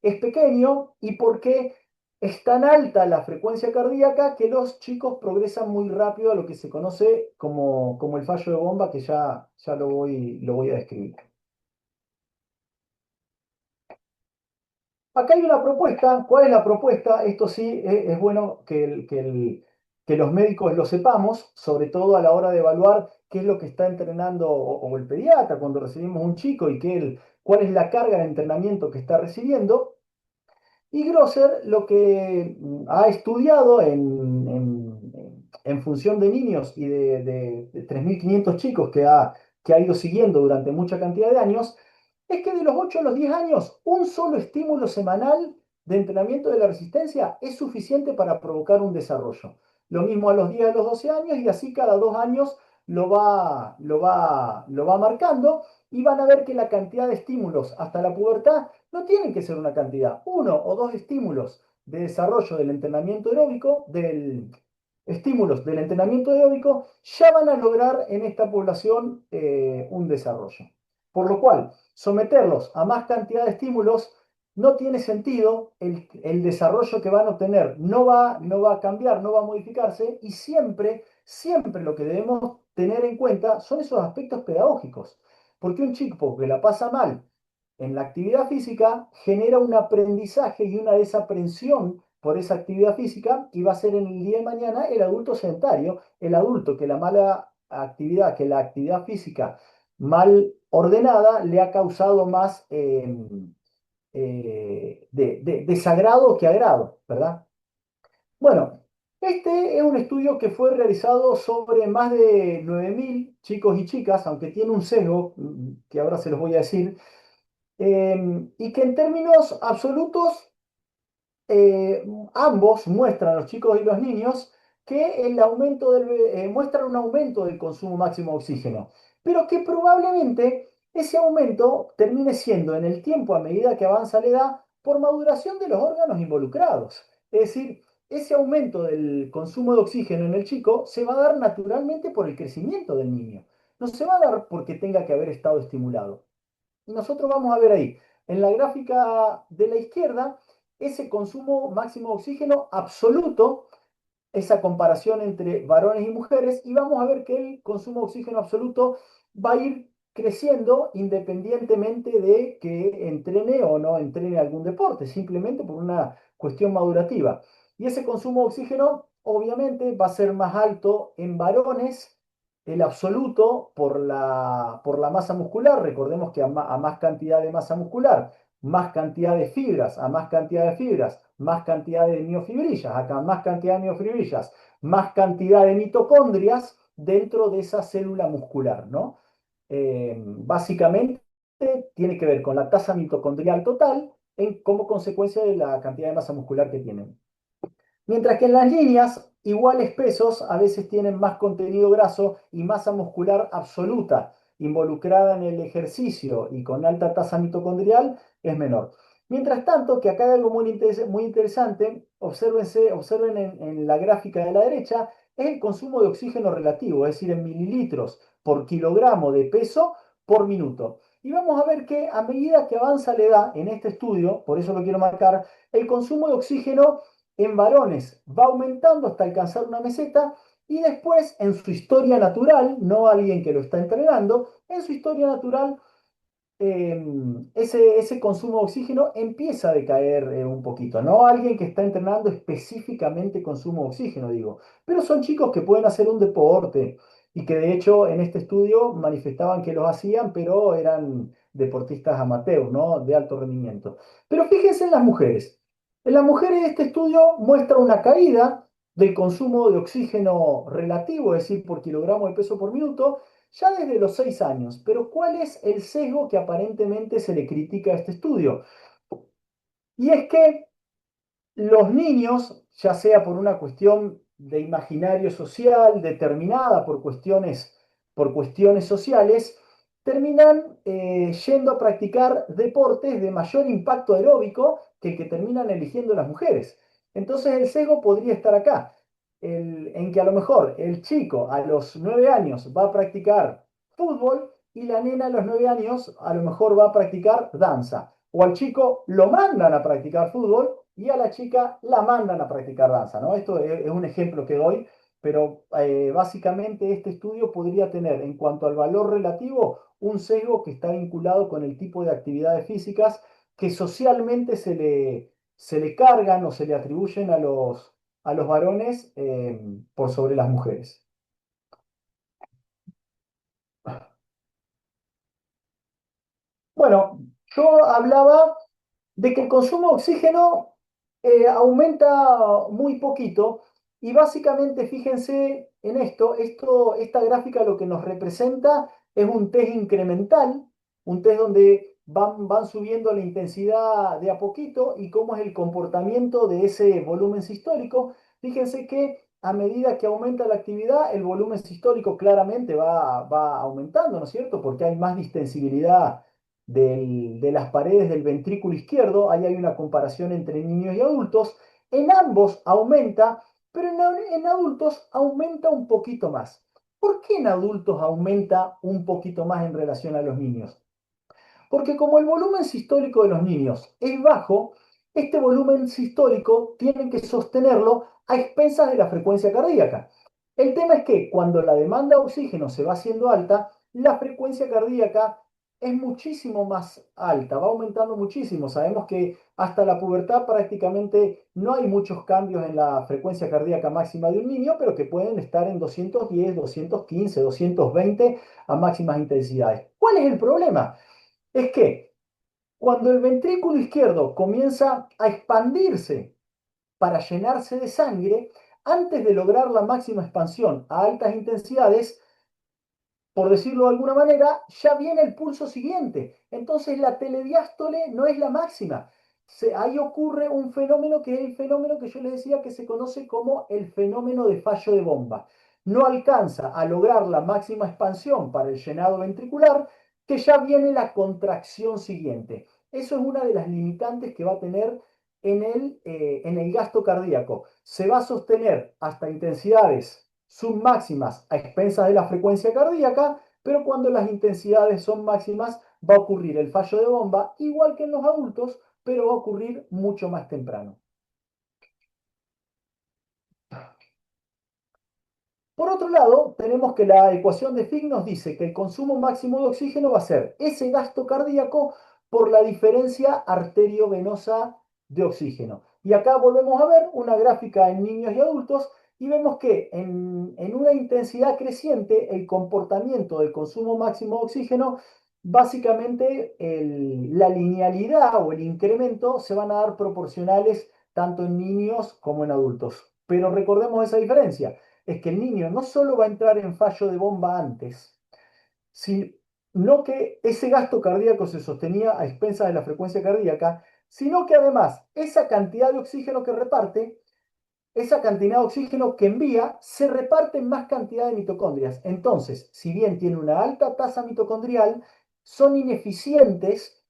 pequeño y porque es tan alta la frecuencia cardíaca que los chicos progresan muy rápido a lo que se conoce como el fallo de bomba, que ya lo voy a describir. Acá hay una propuesta. ¿Cuál es la propuesta? Esto sí es bueno que los médicos lo sepamos, sobre todo a la hora de evaluar qué es lo que está entrenando o el pediatra cuando recibimos un chico y cuál es la carga de entrenamiento que está recibiendo. Y Grosser lo que ha estudiado en función de niños y de 3.500 chicos que ha ido siguiendo durante mucha cantidad de años, es que de los 8 a los 10 años, un solo estímulo semanal de entrenamiento de la resistencia es suficiente para provocar un desarrollo. Lo mismo a los 10 a los 12 años y así cada 2 años lo va marcando y van a ver que la cantidad de estímulos hasta la pubertad no tienen que ser una cantidad. Uno o dos estímulos de desarrollo del entrenamiento aeróbico, estímulos del entrenamiento aeróbico, ya van a lograr en esta población un desarrollo. Por lo cual, someterlos a más cantidad de estímulos no tiene sentido, el desarrollo que van a obtener no va a cambiar, no va a modificarse y siempre lo que debemos tener en cuenta son esos aspectos pedagógicos. Porque un chico que la pasa mal en la actividad física genera un aprendizaje y una desaprensión por esa actividad física y va a ser en el día de mañana el adulto sedentario, el adulto que la mala actividad, que la actividad física mal ordenada le ha causado más desagrado que agrado, ¿verdad? Bueno, este es un estudio que fue realizado sobre más de 9.000 chicos y chicas, aunque tiene un sesgo, que ahora se los voy a decir, y que en términos absolutos eh, ambos muestran, los chicos y los niños, que muestran un aumento del consumo máximo de oxígeno, pero que probablemente ese aumento termine siendo en el tiempo, a medida que avanza la edad, por maduración de los órganos involucrados. Es decir, ese aumento del consumo de oxígeno en el chico se va a dar naturalmente por el crecimiento del niño. No se va a dar porque tenga que haber estado estimulado. Y nosotros vamos a ver ahí, en la gráfica de la izquierda, ese consumo máximo de oxígeno absoluto, esa comparación entre varones y mujeres, y vamos a ver que el consumo de oxígeno absoluto va a ir creciendo independientemente de que entrene o no entrene algún deporte, simplemente por una cuestión madurativa. Y ese consumo de oxígeno obviamente va a ser más alto en varones, el absoluto por la masa muscular. Recordemos que a más cantidad de masa muscular, más cantidad de fibras, a más cantidad de fibras, más cantidad de miofibrillas, acá más cantidad de miofibrillas, más cantidad de mitocondrias, dentro de esa célula muscular, ¿no? Básicamente tiene que ver con la tasa mitocondrial total como consecuencia de la cantidad de masa muscular que tienen. Mientras que en las líneas, iguales pesos a veces tienen más contenido graso y masa muscular absoluta involucrada en el ejercicio y con alta tasa mitocondrial es menor. Mientras tanto, que acá hay algo muy interesante, observen en la gráfica de la derecha, es el consumo de oxígeno relativo, es decir, en mililitros por kilogramo de peso por minuto. Y vamos a ver que a medida que avanza la edad en este estudio, por eso lo quiero marcar, el consumo de oxígeno en varones va aumentando hasta alcanzar una meseta y después en su historia natural, no alguien que lo está entrenando, en su historia natural ese consumo de oxígeno empieza a decaer un poquito, no alguien que está entrenando específicamente consumo de oxígeno, digo, pero son chicos que pueden hacer un deporte y que de hecho en este estudio manifestaban que los hacían, pero eran deportistas amateurs, ¿no? De alto rendimiento. Pero fíjense en las mujeres. En las mujeres este estudio muestra una caída del consumo de oxígeno relativo, es decir, por kilogramo de peso por minuto, ya desde los 6 años. Pero ¿cuál es el sesgo que aparentemente se le critica a este estudio? Y es que los niños, ya sea por una cuestión de imaginario social determinada por cuestiones sociales, terminan yendo a practicar deportes de mayor impacto aeróbico que el que terminan eligiendo las mujeres. Entonces el sesgo podría estar acá, en que a lo mejor el chico a los 9 años va a practicar fútbol y la nena a los 9 años a lo mejor va a practicar danza. O al chico lo mandan a practicar fútbol y a la chica la mandan a practicar danza, ¿no? Esto es un ejemplo que doy, pero básicamente este estudio podría tener en cuanto al valor relativo un sesgo que está vinculado con el tipo de actividades físicas que socialmente se le cargan o se le atribuyen a los varones por sobre las mujeres. Bueno, yo hablaba de que el consumo de oxígeno aumenta muy poquito y básicamente fíjense en esta gráfica lo que nos representa es un test incremental, un test donde van subiendo la intensidad de a poquito y cómo es el comportamiento de ese volumen sistólico. Fíjense que a medida que aumenta la actividad, el volumen sistólico claramente va aumentando, ¿no es cierto? Porque hay más distensibilidad de las paredes del ventrículo izquierdo, ahí hay una comparación entre niños y adultos, en ambos aumenta, pero en adultos aumenta un poquito más. ¿Por qué en adultos aumenta un poquito más en relación a los niños? Porque como el volumen sistólico de los niños es bajo, este volumen sistólico tienen que sostenerlo a expensas de la frecuencia cardíaca. El tema es que cuando la demanda de oxígeno se va haciendo alta, la frecuencia cardíaca es muchísimo más alta, va aumentando muchísimo. Sabemos que hasta la pubertad prácticamente no hay muchos cambios en la frecuencia cardíaca máxima de un niño, pero que pueden estar en 210, 215, 220 a máximas intensidades. ¿Cuál es el problema? Es que cuando el ventrículo izquierdo comienza a expandirse para llenarse de sangre, antes de lograr la máxima expansión a altas intensidades, por decirlo de alguna manera, ya viene el pulso siguiente. Entonces la telediástole no es la máxima. Ahí ocurre un fenómeno que es el fenómeno que yo les decía que se conoce como el fenómeno de fallo de bomba. No alcanza a lograr la máxima expansión para el llenado ventricular, que ya viene la contracción siguiente. Eso es una de las limitantes que va a tener en el gasto cardíaco. Se va a sostener hasta intensidades submáximas a expensas de la frecuencia cardíaca, pero cuando las intensidades son máximas va a ocurrir el fallo de bomba, igual que en los adultos, pero va a ocurrir mucho más temprano. Por otro lado, tenemos que la ecuación de Fick nos dice que el consumo máximo de oxígeno va a ser ese gasto cardíaco por la diferencia arteriovenosa de oxígeno. Y acá volvemos a ver una gráfica en niños y adultos y vemos que en una intensidad creciente el comportamiento del consumo máximo de oxígeno, básicamente la linealidad o el incremento se van a dar proporcionales tanto en niños como en adultos. Pero recordemos esa diferencia. es que el niño no solo va a entrar en fallo de bomba antes, sino que ese gasto cardíaco se sostenía a expensas de la frecuencia cardíaca, sino que además esa cantidad de oxígeno que reparte, esa cantidad de oxígeno que envía, se reparte en más cantidad de mitocondrias. Entonces, si bien tiene una alta tasa mitocondrial, son ineficientes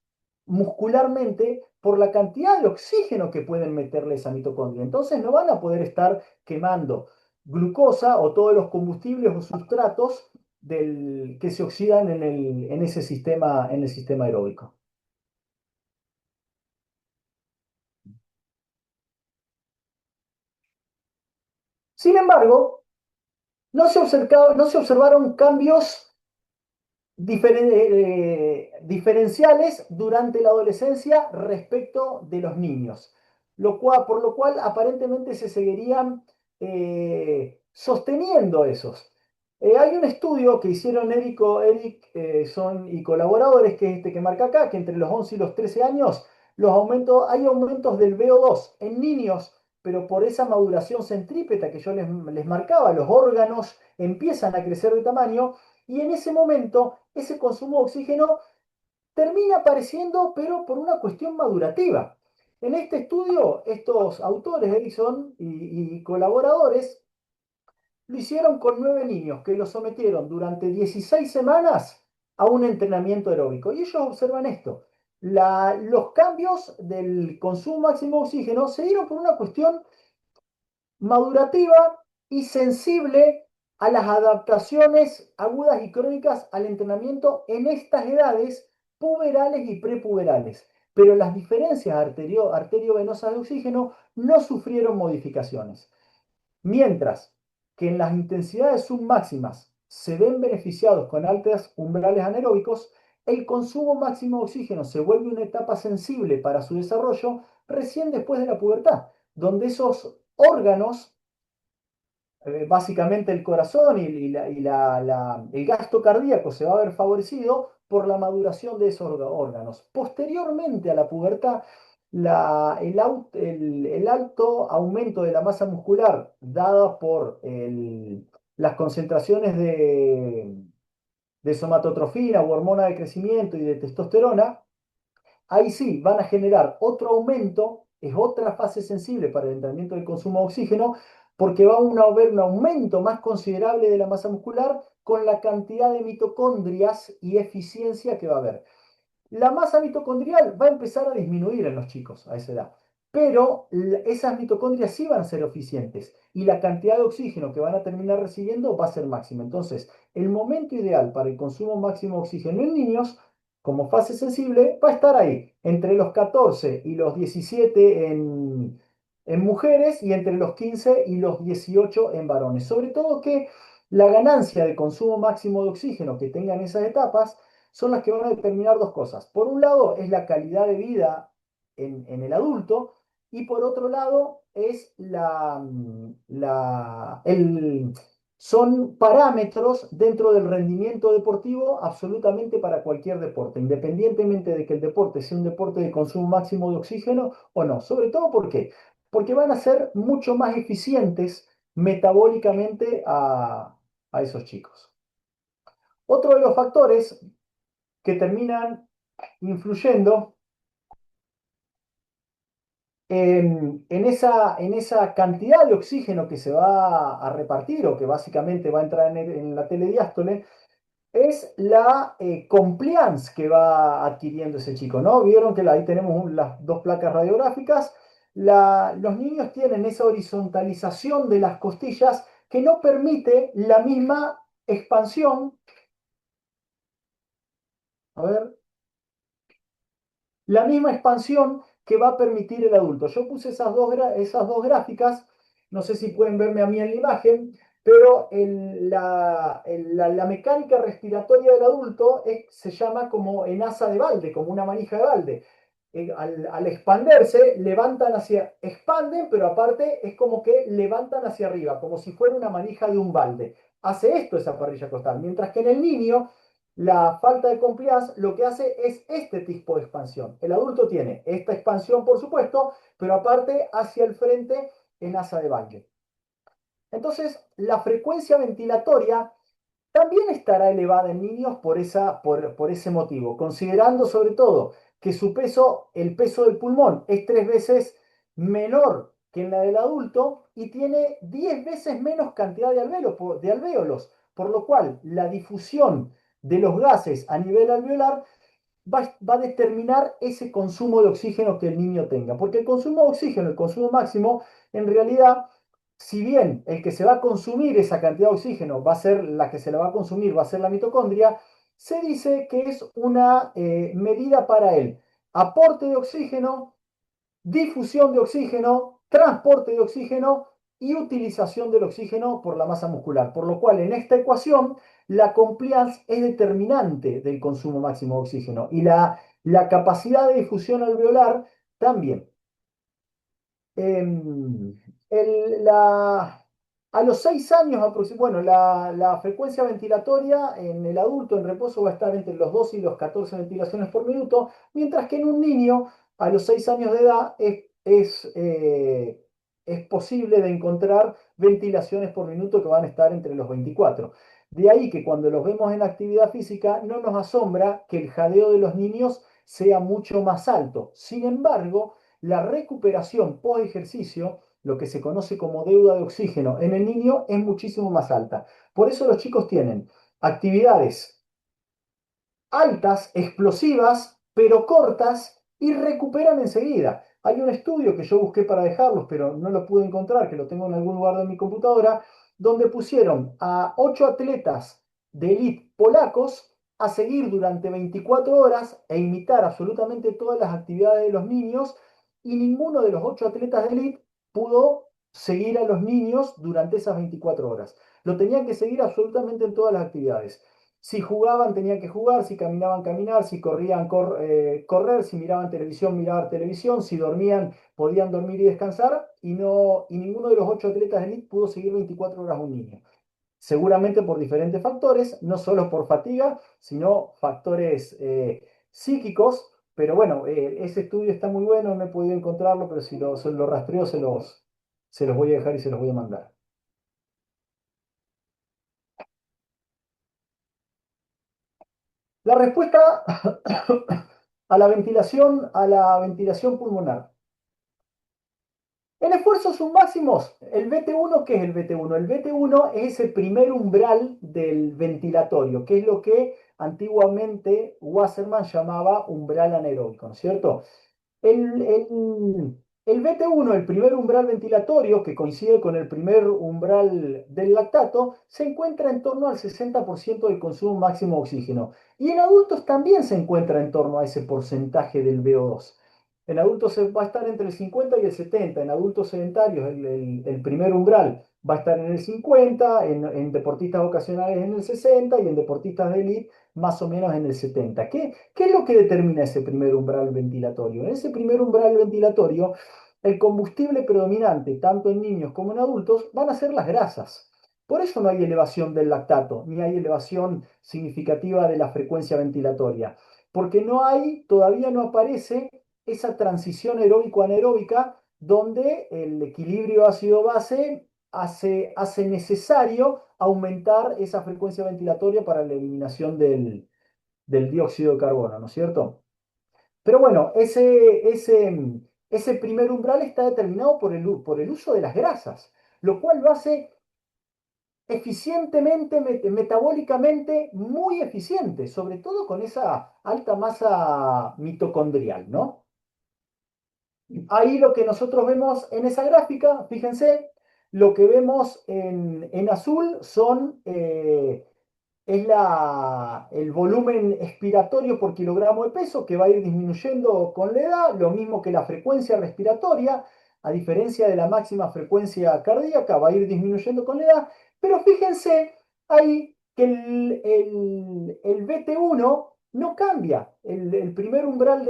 muscularmente por la cantidad de oxígeno que pueden meterle esa mitocondria. Entonces no van a poder estar quemando glucosa o todos los combustibles o sustratos que se oxidan ese sistema, en el sistema aeróbico. Sin embargo, no se observaron cambios diferenciales durante la adolescencia respecto de los niños, por lo cual aparentemente se seguirían sosteniendo esos. Hay un estudio que hicieron Erickson y colaboradores, que es este que marca acá, que entre los 11 y los 13 años hay aumentos del VO2 en niños, pero por esa maduración centrípeta que yo les marcaba, los órganos empiezan a crecer de tamaño y en ese momento ese consumo de oxígeno termina apareciendo, pero por una cuestión madurativa. En este estudio, estos autores, Erickson y colaboradores, lo hicieron con 9 niños que los sometieron durante 16 semanas a un entrenamiento aeróbico. Y ellos observan esto. Los cambios del consumo máximo de oxígeno se dieron por una cuestión madurativa y sensible a las adaptaciones agudas y crónicas al entrenamiento en estas edades puberales y prepuberales. Pero las diferencias arteriovenosas de oxígeno no sufrieron modificaciones. Mientras que en las intensidades submáximas se ven beneficiados con altos umbrales anaeróbicos, el consumo máximo de oxígeno se vuelve una etapa sensible para su desarrollo recién después de la pubertad, donde esos órganos, básicamente el corazón el gasto cardíaco se va a ver favorecido por la maduración de esos órganos. Posteriormente a la pubertad, el alto aumento de la masa muscular dada por las concentraciones de somatotrofina u hormona de crecimiento y de testosterona, ahí sí van a generar otro aumento, es otra fase sensible para el entrenamiento del consumo de oxígeno, porque va a haber un aumento más considerable de la masa muscular con la cantidad de mitocondrias y eficiencia que va a haber. La masa mitocondrial va a empezar a disminuir en los chicos a esa edad, pero esas mitocondrias sí van a ser eficientes y la cantidad de oxígeno que van a terminar recibiendo va a ser máxima. Entonces, el momento ideal para el consumo máximo de oxígeno en niños, como fase sensible, va a estar ahí, entre los 14 y los 17 en mujeres y entre los 15 y los 18 en varones. Sobre todo que la ganancia de consumo máximo de oxígeno que tengan esas etapas son las que van a determinar dos cosas. Por un lado es la calidad de vida en el adulto y por otro lado es son parámetros dentro del rendimiento deportivo absolutamente para cualquier deporte, independientemente de que el deporte sea un deporte de consumo máximo de oxígeno o no. Sobre todo, ¿por qué? Porque van a ser mucho más eficientes metabólicamente a esos chicos. Otro de los factores que terminan influyendo en esa cantidad de oxígeno que se va a repartir o que básicamente va a entrar en la telediástole, es la compliance que va adquiriendo ese chico, ¿no? Vieron que ahí tenemos las dos placas radiográficas. Los niños tienen esa horizontalización de las costillas que no permite la misma expansión. A ver, la misma expansión que va a permitir el adulto. Yo puse esas dos gráficas, no sé si pueden verme a mí en la imagen, pero la mecánica respiratoria del adulto se llama como en asa de balde, como una manija de balde. Al expanderse, expanden, pero aparte es como que levantan hacia arriba, como si fuera una manija de un balde. Hace esto esa parrilla costal, mientras que en el niño la falta de compliance lo que hace es este tipo de expansión. El adulto tiene esta expansión, por supuesto, pero aparte hacia el frente en asa de balde. Entonces, la frecuencia ventilatoria también estará elevada en niños por ese motivo, considerando sobre todo que su peso, el peso del pulmón, es 3 veces menor que en la del adulto y tiene 10 veces menos cantidad de alvéolos, por lo cual la difusión de los gases a nivel alveolar va a determinar ese consumo de oxígeno que el niño tenga. Porque el consumo de oxígeno, el consumo máximo, en realidad, si bien el que se va a consumir esa cantidad de oxígeno va a ser la que se la va a consumir, va a ser la mitocondria, se dice que es una medida para el aporte de oxígeno, difusión de oxígeno, transporte de oxígeno y utilización del oxígeno por la masa muscular. Por lo cual, en esta ecuación, la compliance es determinante del consumo máximo de oxígeno y la capacidad de difusión alveolar también. Em, a los 6 años aproximadamente, bueno, la frecuencia ventilatoria en el adulto en reposo va a estar entre los 12 y los 14 ventilaciones por minuto, mientras que en un niño a los 6 años de edad es posible de encontrar ventilaciones por minuto que van a estar entre los 24. De ahí que cuando los vemos en actividad física no nos asombra que el jadeo de los niños sea mucho más alto. Sin embargo, la recuperación post ejercicio, lo que se conoce como deuda de oxígeno en el niño, es muchísimo más alta. Por eso los chicos tienen actividades altas, explosivas, pero cortas y recuperan enseguida. Hay un estudio que yo busqué para dejarlos, pero no lo pude encontrar, que lo tengo en algún lugar de mi computadora, donde pusieron a 8 atletas de élite polacos a seguir durante 24 horas e imitar absolutamente todas las actividades de los niños y ninguno de los 8 atletas de élite pudo seguir a los niños durante esas 24 horas. Lo tenían que seguir absolutamente en todas las actividades. Si jugaban, tenían que jugar, si caminaban, caminar, si corrían, correr, si miraban televisión, mirar televisión, si dormían, podían dormir y descansar, y ninguno de los 8 atletas de elite pudo seguir 24 horas a un niño. Seguramente por diferentes factores, no solo por fatiga, sino factores psíquicos, pero bueno, ese estudio está muy bueno, no he podido encontrarlo, pero si lo rastreo se los voy a dejar y se los voy a mandar. La respuesta a la ventilación pulmonar. En esfuerzos submáximos, el BT1, ¿qué es el BT1? El BT1 es el primer umbral del ventilatorio, que es lo que antiguamente Wasserman llamaba umbral anaeróbico, ¿no es cierto? El BT1, el primer umbral ventilatorio, que coincide con el primer umbral del lactato, se encuentra en torno al 60% del consumo máximo de oxígeno. Y en adultos también se encuentra en torno a ese porcentaje del VO2. En adultos va a estar entre el 50 y el 70. En adultos sedentarios el primer umbral va a estar en el 50, en deportistas ocasionales en el 60 y en deportistas de élite más o menos en el 70. ¿Qué es lo que determina ese primer umbral ventilatorio? En ese primer umbral ventilatorio, el combustible predominante, tanto en niños como en adultos, van a ser las grasas. Por eso no hay elevación del lactato, ni hay elevación significativa de la frecuencia ventilatoria, porque todavía no aparece esa transición aeróbico-anaeróbica donde el equilibrio ácido-base hace necesario aumentar esa frecuencia ventilatoria para la eliminación del dióxido de carbono, ¿no es cierto? Pero bueno, ese primer umbral está determinado por el uso de las grasas, lo cual lo hace eficientemente, metabólicamente muy eficiente, sobre todo con esa alta masa mitocondrial, ¿no? Ahí lo que nosotros vemos en esa gráfica, fíjense, lo que vemos en azul es el volumen expiratorio por kilogramo de peso que va a ir disminuyendo con la edad, lo mismo que la frecuencia respiratoria, a diferencia de la máxima frecuencia cardíaca, va a ir disminuyendo con la edad, pero fíjense ahí que el BT1 no cambia, el primer umbral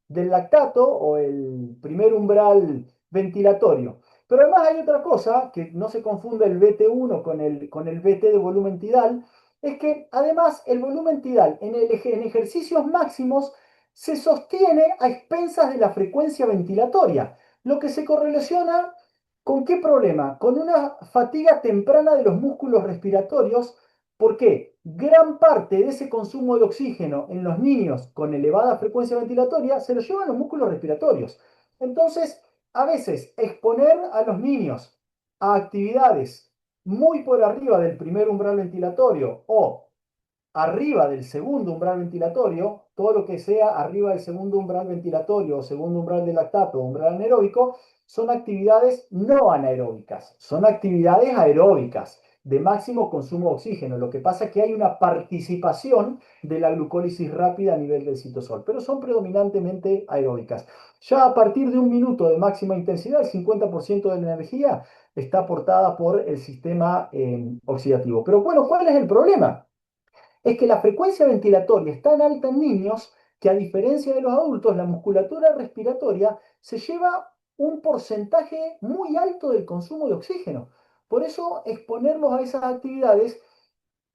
del lactato o el primer umbral ventilatorio. Pero además hay otra cosa, que no se confunde el BT1 con el BT de volumen tidal, es que además el volumen tidal en ejercicios máximos se sostiene a expensas de la frecuencia ventilatoria, lo que se correlaciona ¿Con qué problema? Con una fatiga temprana de los músculos respiratorios, porque gran parte de ese consumo de oxígeno en los niños con elevada frecuencia ventilatoria se lo llevan los músculos respiratorios. Entonces, a veces exponer a los niños a actividades muy por arriba del primer umbral ventilatorio o arriba del segundo umbral ventilatorio, todo lo que sea arriba del segundo umbral ventilatorio o segundo umbral de lactato o umbral anaeróbico, son actividades no anaeróbicas, son actividades aeróbicas de máximo consumo de oxígeno. Lo que pasa es que hay una participación de la glucólisis rápida a nivel del citosol, pero son predominantemente aeróbicas. Ya a partir de un minuto de máxima intensidad, el 50% de la energía está aportada por el sistema oxidativo. Pero bueno, ¿cuál es el problema? Es que la frecuencia ventilatoria es tan alta en niños que a diferencia de los adultos, la musculatura respiratoria se lleva un porcentaje muy alto del consumo de oxígeno. Por eso exponerlos a esas actividades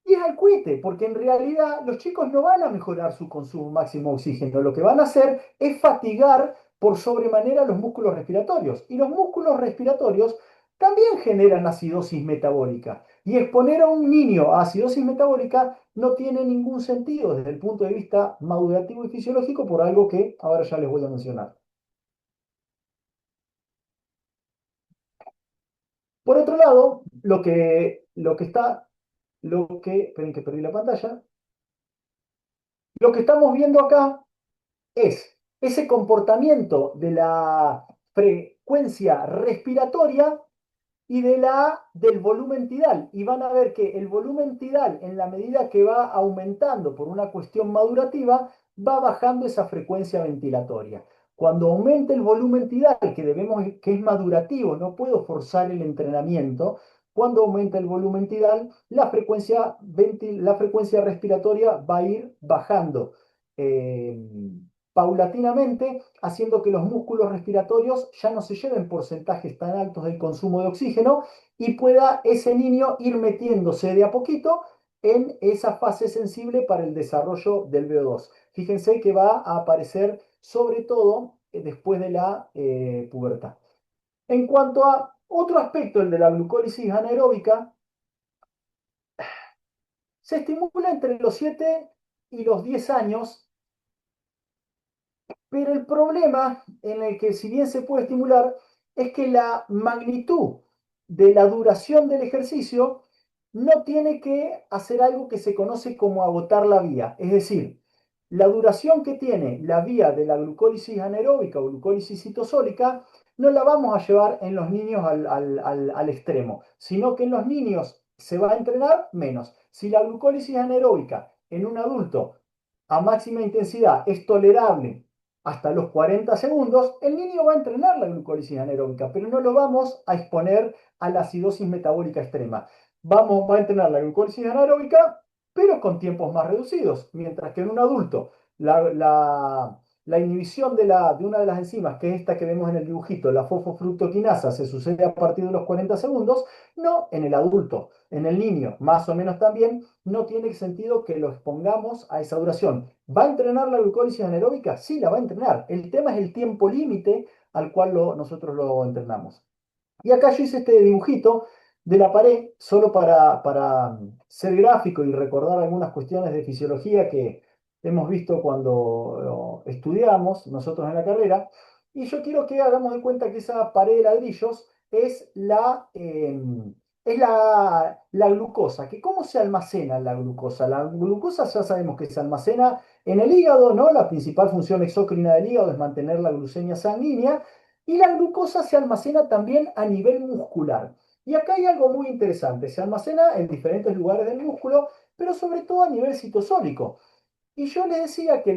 y es al cuite, porque en realidad los chicos no van a mejorar su consumo máximo de oxígeno, lo que van a hacer es fatigar por sobremanera los músculos respiratorios. Y los músculos respiratorios también generan acidosis metabólica. Y exponer a un niño a acidosis metabólica no tiene ningún sentido desde el punto de vista madurativo y fisiológico por algo que ahora ya les voy a mencionar. Por otro lado, esperen que perdí la pantalla, lo que estamos viendo acá es ese comportamiento de la frecuencia respiratoria y del volumen tidal. Y van a ver que el volumen tidal, en la medida que va aumentando por una cuestión madurativa, va bajando esa frecuencia ventilatoria. Cuando aumente el volumen tidal, que es madurativo, no puedo forzar el entrenamiento, cuando aumenta el volumen tidal, la frecuencia respiratoria va a ir bajando eh, paulatinamente, haciendo que los músculos respiratorios ya no se lleven porcentajes tan altos del consumo de oxígeno y pueda ese niño ir metiéndose de a poquito en esa fase sensible para el desarrollo del VO2. Fíjense que va a aparecer sobre todo después de la pubertad. En cuanto a otro aspecto, el de la glucólisis anaeróbica, se estimula entre los 7 y los 10 años. Pero el problema en el que si bien se puede estimular es que la magnitud de la duración del ejercicio no tiene que hacer algo que se conoce como agotar la vía. Es decir, la duración que tiene la vía de la glucólisis anaeróbica o glucólisis citosólica no la vamos a llevar en los niños al extremo, sino que en los niños se va a entrenar menos. Si la glucólisis anaeróbica en un adulto a máxima intensidad es tolerable hasta los 40 segundos, el niño va a entrenar la glucólisis anaeróbica, pero no lo vamos a exponer a la acidosis metabólica extrema. Va a entrenar la glucólisis anaeróbica, pero con tiempos más reducidos, mientras que en un adulto la inhibición de una de las enzimas, que es esta que vemos en el dibujito, la fosfofructoquinasa, se sucede a partir de los 40 segundos, no en el adulto, en el niño, más o menos también, no tiene sentido que lo expongamos a esa duración. ¿Va a entrenar la glucólisis anaeróbica? Sí, la va a entrenar. El tema es el tiempo límite al cual nosotros lo entrenamos. Y acá yo hice este dibujito de la pared solo para ser gráfico y recordar algunas cuestiones de fisiología que hemos visto cuando estudiamos nosotros en la carrera. Y yo quiero que hagamos de cuenta que esa pared de ladrillos es la glucosa. ¿Que cómo se almacena la glucosa? La glucosa ya sabemos que se almacena en el hígado, ¿no? La principal función exócrina del hígado es mantener la glucemia sanguínea. Y la glucosa se almacena también a nivel muscular. Y acá hay algo muy interesante. Se almacena en diferentes lugares del músculo, pero sobre todo a nivel citosólico. Y yo les decía que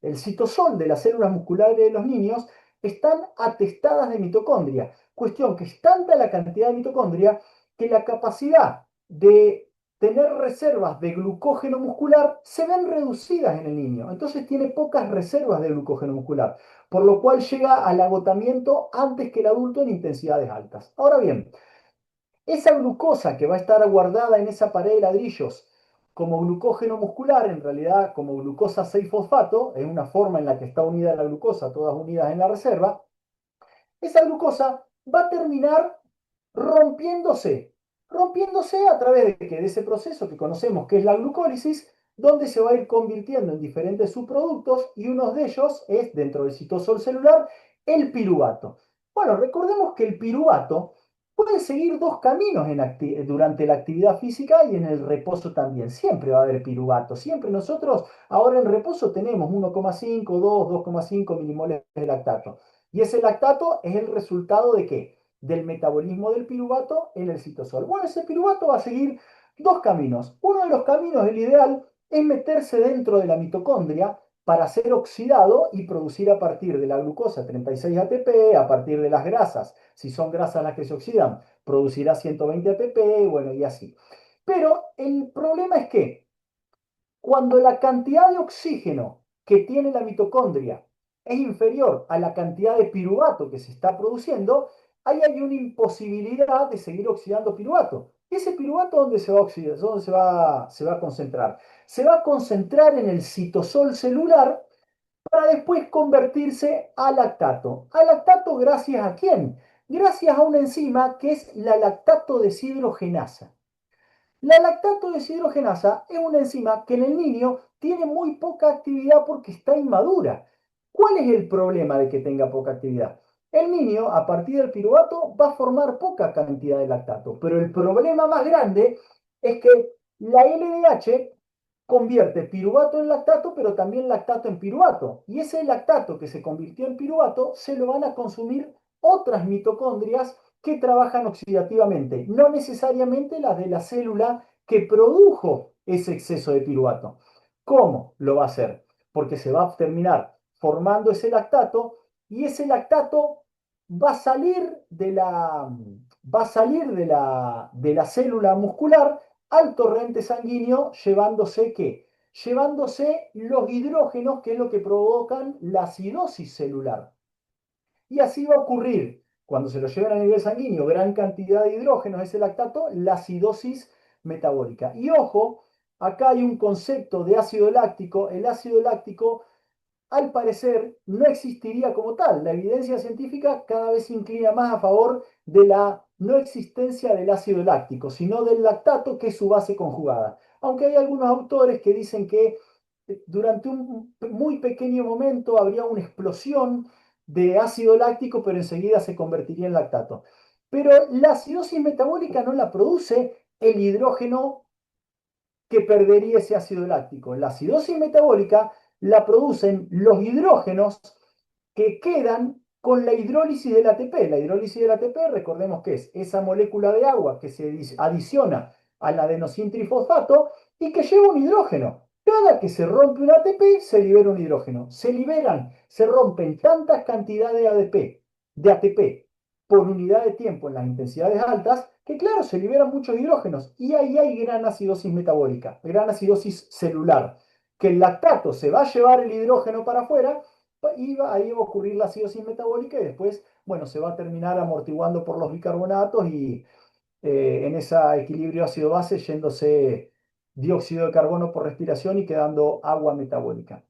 el citosol de las células musculares de los niños están atestadas de mitocondria. Cuestión que es tanta la cantidad de mitocondria que la capacidad de tener reservas de glucógeno muscular se ven reducidas en el niño. Entonces tiene pocas reservas de glucógeno muscular, por lo cual llega al agotamiento antes que el adulto en intensidades altas. Ahora bien, esa glucosa que va a estar guardada en esa pared de ladrillos como glucógeno muscular, en realidad como glucosa 6-fosfato, es una forma en la que está unida la glucosa, todas unidas en la reserva, esa glucosa va a terminar rompiéndose, rompiéndose a través de, de ese proceso que conocemos que es la glucólisis, donde se va a ir convirtiendo en diferentes subproductos y uno de ellos es, dentro del citosol celular, el piruvato. Bueno, recordemos que el piruvato puede seguir dos caminos durante la actividad física y en el reposo también. Siempre va a haber piruvato. Siempre nosotros ahora en reposo tenemos 1,5, 2, 2,5 milimoles de lactato. Y ese lactato es el resultado de ¿qué? Del metabolismo del piruvato en el citosol. Bueno, ese piruvato va a seguir dos caminos. Uno de los caminos, el ideal, es meterse dentro de la mitocondria para ser oxidado y producir a partir de la glucosa 36 ATP, a partir de las grasas, si son grasas las que se oxidan, producirá 120 ATP, bueno, y así. Pero el problema es que cuando la cantidad de oxígeno que tiene la mitocondria es inferior a la cantidad de piruvato que se está produciendo, ahí hay una imposibilidad de seguir oxidando piruvato. ¿Ese piruvato dónde se va a oxidar? ¿Dónde se va a concentrar? Se va a concentrar en el citosol celular para después convertirse a lactato. ¿A lactato gracias a quién? Gracias a una enzima que es la lactato deshidrogenasa. La lactato deshidrogenasa es una enzima que en el niño tiene muy poca actividad porque está inmadura. ¿Cuál es el problema de que tenga poca actividad? El niño, a partir del piruvato, va a formar poca cantidad de lactato, pero el problema más grande es que la LDH convierte piruvato en lactato, pero también lactato en piruvato. Y ese lactato que se convirtió en piruvato se lo van a consumir otras mitocondrias que trabajan oxidativamente, no necesariamente las de la célula que produjo ese exceso de piruvato. ¿Cómo lo va a hacer? Porque se va a terminar formando ese lactato y ese lactato va a salir de la célula muscular al torrente sanguíneo llevándose ¿qué? Llevándose los hidrógenos, que es lo que provocan la acidosis celular. Y así va a ocurrir, cuando se lo lleven a nivel sanguíneo, gran cantidad de hidrógenos, ese lactato, la acidosis metabólica. Y ojo, acá hay un concepto de ácido láctico. El ácido láctico, al parecer, no existiría como tal. La evidencia científica cada vez se inclina más a favor de la no existencia del ácido láctico, sino del lactato, que es su base conjugada. Aunque hay algunos autores que dicen que durante un muy pequeño momento habría una explosión de ácido láctico, pero enseguida se convertiría en lactato. Pero la acidosis metabólica no la produce el hidrógeno que perdería ese ácido láctico. La acidosis metabólica la producen los hidrógenos que quedan con la hidrólisis del ATP. La hidrólisis del ATP, recordemos que es esa molécula de agua que se adiciona al adenosin trifosfato y que lleva un hidrógeno. Cada que se rompe un ATP, se libera un hidrógeno. Se rompen tantas cantidades de ATP por unidad de tiempo en las intensidades altas, que claro, se liberan muchos hidrógenos y ahí hay gran acidosis metabólica, gran acidosis celular, que el lactato se va a llevar el hidrógeno para afuera y ahí va a ocurrir la acidosis metabólica y después, bueno, se va a terminar amortiguando por los bicarbonatos y en ese equilibrio ácido-base yéndose dióxido de carbono por respiración y quedando agua metabólica.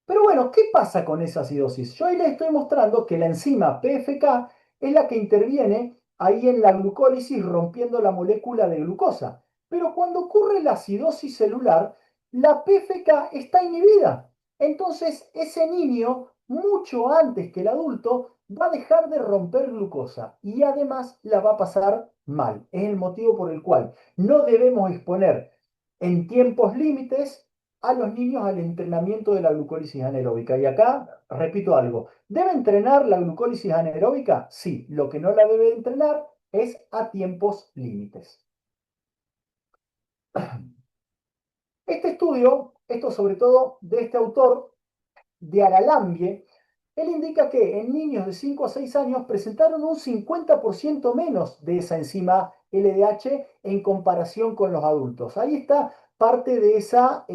Pero bueno, ¿qué pasa con esa acidosis? Yo ahí les estoy mostrando que la enzima PFK es la que interviene ahí en la glucólisis rompiendo la molécula de glucosa. Pero cuando ocurre la acidosis celular, la PFK está inhibida. Entonces ese niño, mucho antes que el adulto, va a dejar de romper glucosa y además la va a pasar mal. Es el motivo por el cual no debemos exponer en tiempos límites a los niños al entrenamiento de la glucólisis anaeróbica. Y acá, repito algo, ¿debe entrenar la glucólisis anaeróbica? Sí, lo que no la debe entrenar es a tiempos límites. Este estudio, esto sobre todo de este autor, de Aralambie, él indica que en niños de 5 a 6 años presentaron un 50% menos de esa enzima LDH en comparación con los adultos. Ahí está parte de esa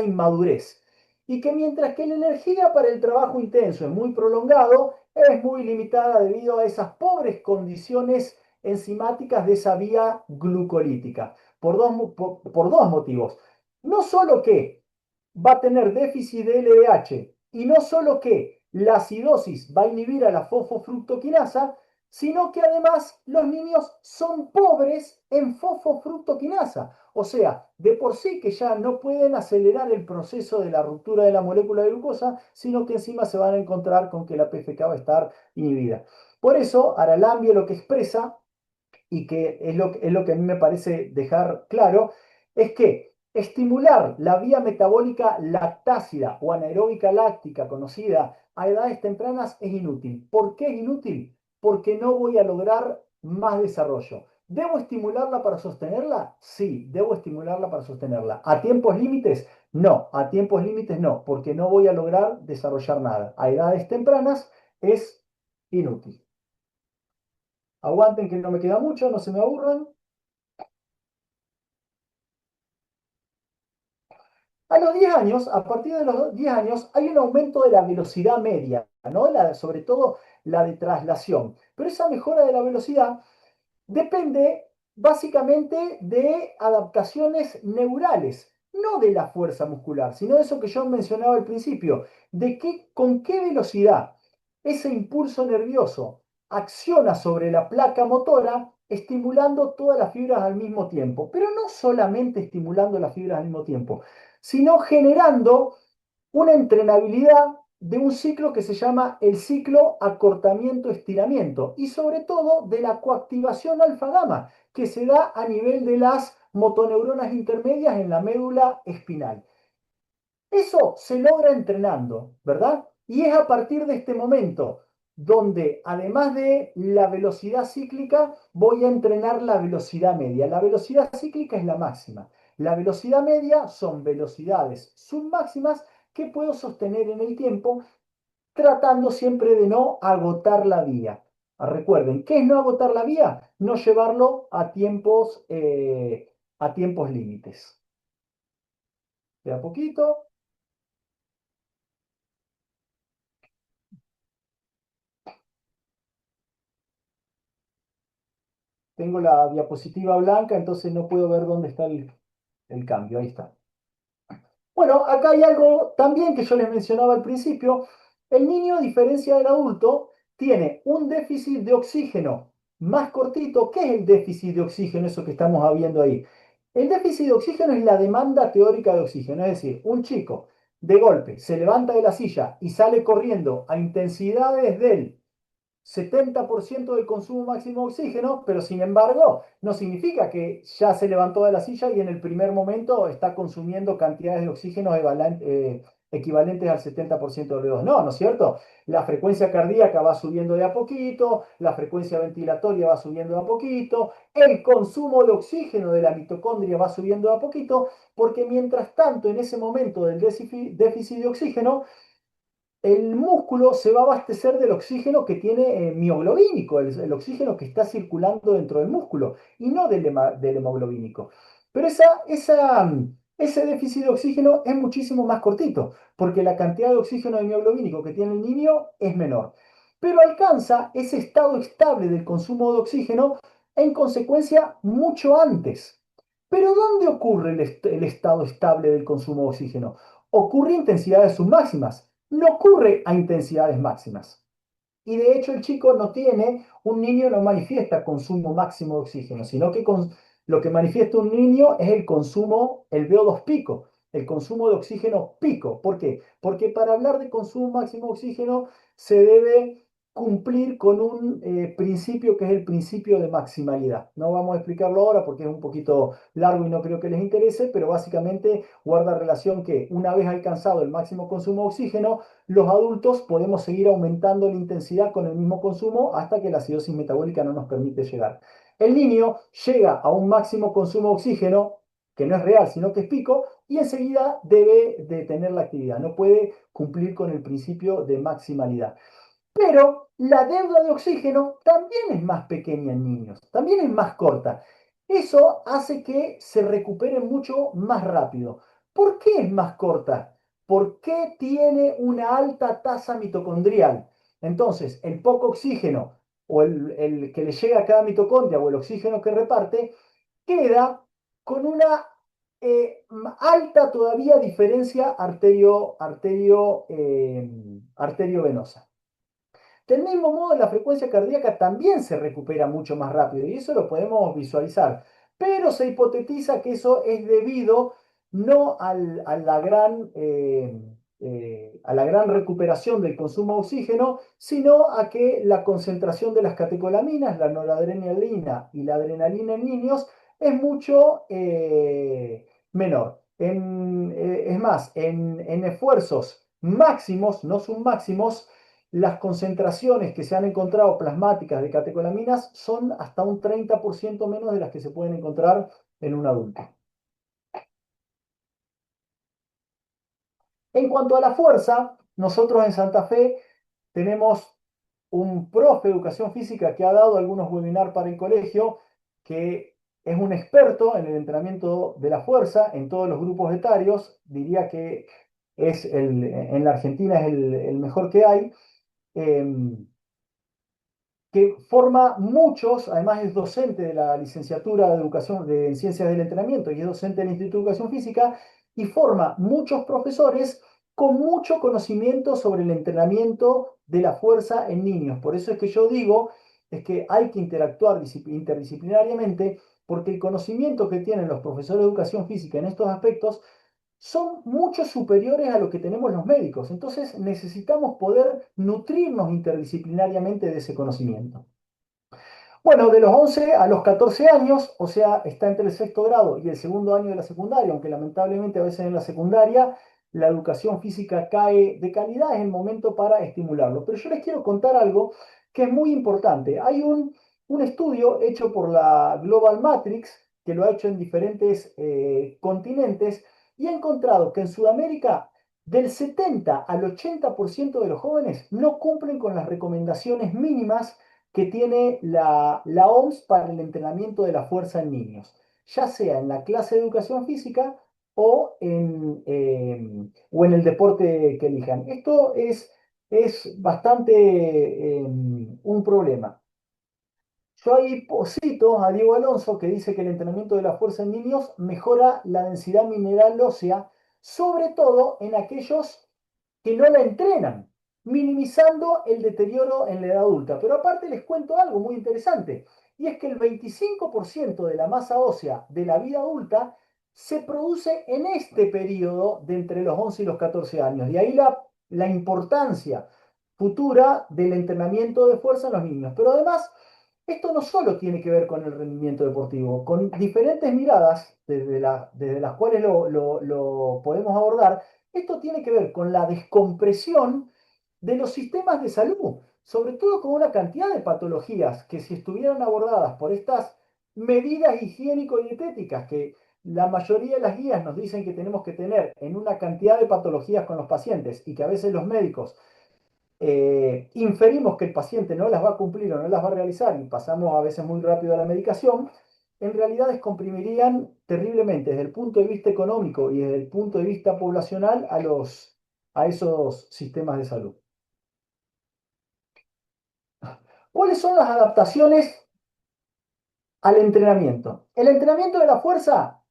inmadurez. Y que mientras que la energía para el trabajo intenso es muy prolongado, es muy limitada debido a esas pobres condiciones enzimáticas de esa vía glucolítica. Por dos motivos. No solo que va a tener déficit de LDH y no solo que la acidosis va a inhibir a la fosfofructoquinasa, sino que además los niños son pobres en fosfofructoquinasa. O sea, de por sí que ya no pueden acelerar el proceso de la ruptura de la molécula de glucosa, sino que encima se van a encontrar con que la PFK va a estar inhibida. Por eso, Aralambio lo que expresa, y que es lo que a mí me parece dejar claro, es que estimular la vía metabólica lactácida o anaeróbica láctica conocida a edades tempranas es inútil. ¿Por qué es inútil? Porque no voy a lograr más desarrollo. ¿Debo estimularla para sostenerla? Sí, debo estimularla para sostenerla. ¿A tiempos límites? No, a tiempos límites no, porque no voy a lograr desarrollar nada. A edades tempranas es inútil. Aguanten que no me queda mucho, no se me aburran. A los 10 años, a partir de los 10 años, hay un aumento de la velocidad media, ¿no? Sobre todo la de traslación. Pero esa mejora de la velocidad depende básicamente de adaptaciones neurales, no de la fuerza muscular, sino de eso que yo mencionaba al principio, de con qué velocidad ese impulso nervioso acciona sobre la placa motora, estimulando todas las fibras al mismo tiempo. Pero no solamente estimulando las fibras al mismo tiempo, sino generando una entrenabilidad de un ciclo que se llama el ciclo acortamiento-estiramiento y sobre todo de la coactivación alfa-gama que se da a nivel de las motoneuronas intermedias en la médula espinal. Eso se logra entrenando, ¿verdad? Y es a partir de este momento donde, además de la velocidad cíclica, voy a entrenar la velocidad media. La velocidad cíclica es la máxima. La velocidad media son velocidades submáximas que puedo sostener en el tiempo, tratando siempre de no agotar la vía. Recuerden, ¿qué es no agotar la vía? No llevarlo a tiempos límites. Queda poquito. Tengo la diapositiva blanca, entonces no puedo ver dónde está el cambio. Ahí está. Bueno, acá hay algo también que yo les mencionaba al principio. El niño, a diferencia del adulto, tiene un déficit de oxígeno más cortito. ¿Qué es el déficit de oxígeno? Eso que estamos viendo ahí. El déficit de oxígeno es la demanda teórica de oxígeno. Es decir, un chico de golpe se levanta de la silla y sale corriendo a intensidades del 70% del consumo máximo de oxígeno, pero sin embargo no significa que ya se levantó de la silla y en el primer momento está consumiendo cantidades de oxígeno equivalentes al 70% de O2. No, ¿no es cierto? La frecuencia cardíaca va subiendo de a poquito, la frecuencia ventilatoria va subiendo de a poquito, el consumo de oxígeno de la mitocondria va subiendo de a poquito, porque mientras tanto en ese momento del déficit de oxígeno, el músculo se va a abastecer del oxígeno que tiene mioglobínico, el oxígeno que está circulando dentro del músculo, y no del hemoglobínico. Pero ese déficit de oxígeno es muchísimo más cortito, porque la cantidad de oxígeno de mioglobínico que tiene el niño es menor. Pero alcanza ese estado estable del consumo de oxígeno en consecuencia mucho antes. Pero ¿dónde ocurre el estado estable del consumo de oxígeno? Ocurre a intensidades submáximas, no ocurre a intensidades máximas. Y de hecho el chico un niño no manifiesta consumo máximo de oxígeno, sino que lo que manifiesta un niño es el consumo, el VO2 pico, el consumo de oxígeno pico. ¿Por qué? Porque para hablar de consumo máximo de oxígeno se debe cumplir con un principio que es el principio de maximalidad. No vamos a explicarlo ahora porque es un poquito largo y no creo que les interese, pero básicamente guarda relación que una vez alcanzado el máximo consumo de oxígeno, los adultos podemos seguir aumentando la intensidad con el mismo consumo hasta que la acidosis metabólica no nos permite llegar. El niño llega a un máximo consumo de oxígeno, que no es real, sino que es pico, y enseguida debe detener la actividad. No puede cumplir con el principio de maximalidad. Pero la deuda de oxígeno también es más pequeña en niños, también es más corta. Eso hace que se recupere mucho más rápido. ¿Por qué es más corta? ¿Por qué tiene una alta tasa mitocondrial? Entonces, el poco oxígeno o el que le llega a cada mitocondria o el oxígeno que reparte queda con una alta todavía diferencia arteriovenosa. Del mismo modo, la frecuencia cardíaca también se recupera mucho más rápido y eso lo podemos visualizar. Pero se hipotetiza que eso es debido no a la gran recuperación del consumo de oxígeno, sino a que la concentración de las catecolaminas, la noradrenalina y la adrenalina en niños es mucho menor. Es más, en esfuerzos máximos, no submáximos, las concentraciones que se han encontrado plasmáticas de catecolaminas son hasta un 30% menos de las que se pueden encontrar en un adulto. En cuanto a la fuerza, nosotros en Santa Fe tenemos un profe de educación física que ha dado algunos webinars para el colegio, que es un experto en el entrenamiento de la fuerza en todos los grupos etarios. Diría que en la Argentina es el mejor que hay. Que forma muchos, además es docente de la licenciatura de Educación en Ciencias del Entrenamiento y es docente del Instituto de Educación Física, y forma muchos profesores con mucho conocimiento sobre el entrenamiento de la fuerza en niños. Por eso es que yo digo, es que hay que interactuar interdisciplinariamente, porque el conocimiento que tienen los profesores de Educación Física en estos aspectos son mucho superiores a lo que tenemos los médicos. Entonces necesitamos poder nutrirnos interdisciplinariamente de ese conocimiento. Bueno, de los 11 a los 14 años, o sea, está entre el sexto grado y el segundo año de la secundaria, aunque lamentablemente a veces en la secundaria la educación física cae de calidad, es el momento para estimularlo. Pero yo les quiero contar algo que es muy importante. Hay un estudio hecho por la Global Matrix, que lo ha hecho en diferentes continentes, y ha encontrado que en Sudamérica del 70 al 80% de los jóvenes no cumplen con las recomendaciones mínimas que tiene la OMS para el entrenamiento de la fuerza en niños, ya sea en la clase de educación física o en el deporte que elijan. Esto es bastante un problema. Yo ahí cito a Diego Alonso que dice que el entrenamiento de la fuerza en niños mejora la densidad mineral ósea, sobre todo en aquellos que no la entrenan, minimizando el deterioro en la edad adulta. Pero aparte les cuento algo muy interesante, y es que el 25% de la masa ósea de la vida adulta se produce en este periodo de entre los 11 y los 14 años. De ahí la importancia futura del entrenamiento de fuerza en los niños. Pero además, esto no solo tiene que ver con el rendimiento deportivo, con diferentes miradas desde las cuales lo podemos abordar. Esto tiene que ver con la descompresión de los sistemas de salud, sobre todo con una cantidad de patologías que, si estuvieran abordadas por estas medidas higiénico-dietéticas que la mayoría de las guías nos dicen que tenemos que tener en una cantidad de patologías con los pacientes, y que a veces los médicos inferimos que el paciente no las va a cumplir o no las va a realizar y pasamos a veces muy rápido a la medicación, en realidad descomprimirían terriblemente desde el punto de vista económico y desde el punto de vista poblacional a esos sistemas de salud. ¿Cuáles son las adaptaciones al entrenamiento? El entrenamiento de la fuerza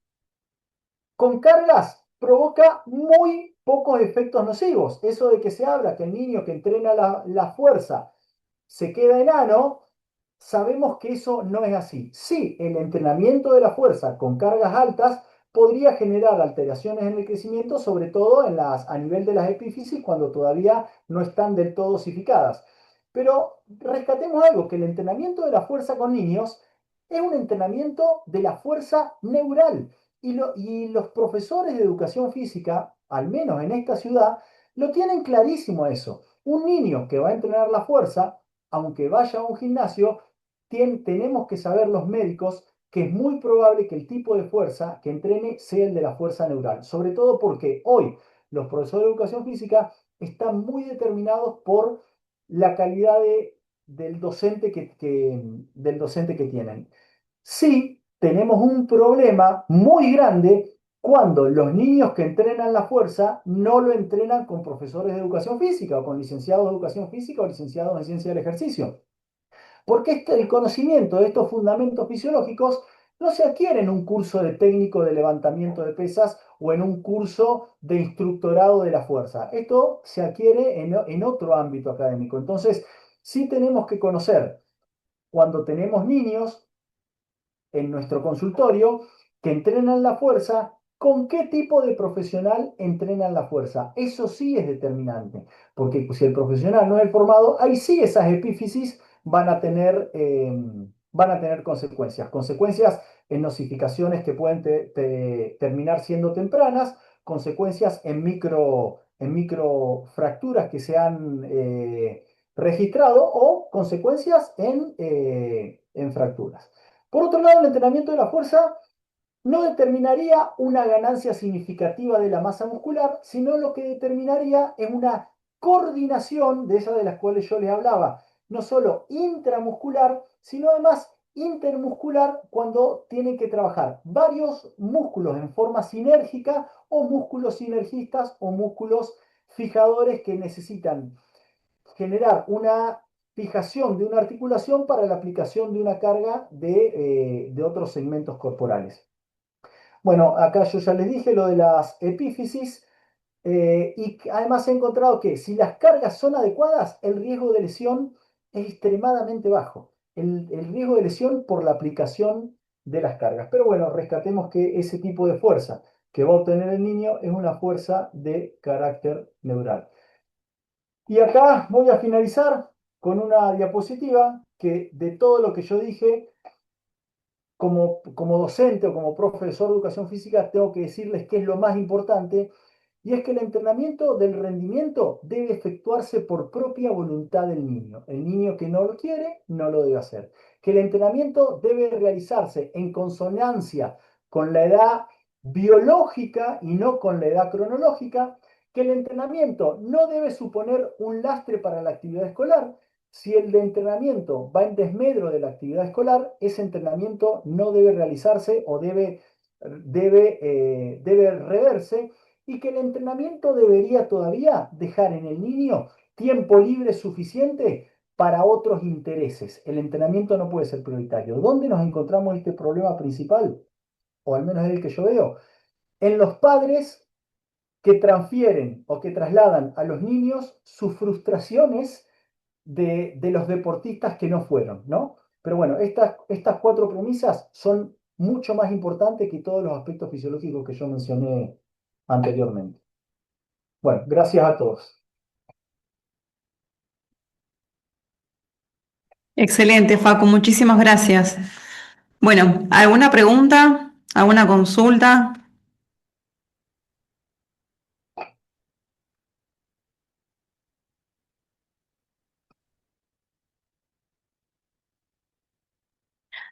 con cargas provoca muy pocos efectos nocivos. Eso de que se habla que el niño que entrena la fuerza se queda enano, sabemos que eso no es así. Sí, el entrenamiento de la fuerza con cargas altas podría generar alteraciones en el crecimiento, sobre todo a nivel de las epífisis, cuando todavía no están del todo osificadas. Pero rescatemos algo, que el entrenamiento de la fuerza con niños es un entrenamiento de la fuerza neural. Y los profesores de educación física, al menos en esta ciudad, lo tienen clarísimo eso. Un niño que va a entrenar la fuerza, aunque vaya a un gimnasio, tenemos que saber los médicos que es muy probable que el tipo de fuerza que entrene sea el de la fuerza neural. Sobre todo porque hoy los profesores de educación física están muy determinados por la calidad del docente que tienen. Sí, tenemos un problema muy grande cuando los niños que entrenan la fuerza no lo entrenan con profesores de educación física o con licenciados de educación física o licenciados en ciencia del ejercicio. Porque el conocimiento de estos fundamentos fisiológicos no se adquiere en un curso de técnico de levantamiento de pesas o en un curso de instructorado de la fuerza. Esto se adquiere en otro ámbito académico. Entonces, sí tenemos que conocer cuando tenemos niños en nuestro consultorio que entrenan la fuerza, ¿con qué tipo de profesional entrenan la fuerza? Eso sí es determinante, porque si el profesional no es el formado, ahí sí esas epífisis van a tener consecuencias. Consecuencias en nosificaciones que pueden terminar siendo tempranas, consecuencias en microfracturas que se han registrado o consecuencias en fracturas. Por otro lado, el entrenamiento de la fuerza no determinaría una ganancia significativa de la masa muscular, sino lo que determinaría es una coordinación de esas de las cuales yo les hablaba, no solo intramuscular, sino además intermuscular cuando tienen que trabajar varios músculos en forma sinérgica o músculos sinergistas o músculos fijadores que necesitan generar una fijación de una articulación para la aplicación de una carga de otros segmentos corporales. Bueno, acá yo ya les dije lo de las epífisis y además he encontrado que si las cargas son adecuadas, el riesgo de lesión es extremadamente bajo. El riesgo de lesión por la aplicación de las cargas. Pero bueno, rescatemos que ese tipo de fuerza que va a obtener el niño es una fuerza de carácter neural. Y acá voy a finalizar con una diapositiva que de todo lo que yo dije, como docente o como profesor de educación física, tengo que decirles qué es lo más importante, y es que el entrenamiento del rendimiento debe efectuarse por propia voluntad del niño. El niño que no lo quiere, no lo debe hacer. Que el entrenamiento debe realizarse en consonancia con la edad biológica y no con la edad cronológica, que el entrenamiento no debe suponer un lastre para la actividad escolar. Si el de entrenamiento va en desmedro de la actividad escolar, ese entrenamiento no debe realizarse o debe reverse, y que el entrenamiento debería todavía dejar en el niño tiempo libre suficiente para otros intereses. El entrenamiento no puede ser prioritario. ¿Dónde nos encontramos este problema principal? O al menos es el que yo veo. En los padres que transfieren o que trasladan a los niños sus frustraciones de los deportistas que no fueron, ¿no? Pero bueno, estas cuatro premisas son mucho más importantes que todos los aspectos fisiológicos que yo mencioné anteriormente. Bueno, gracias a todos. Excelente, Facu, muchísimas gracias. Bueno, ¿alguna pregunta? ¿Alguna consulta?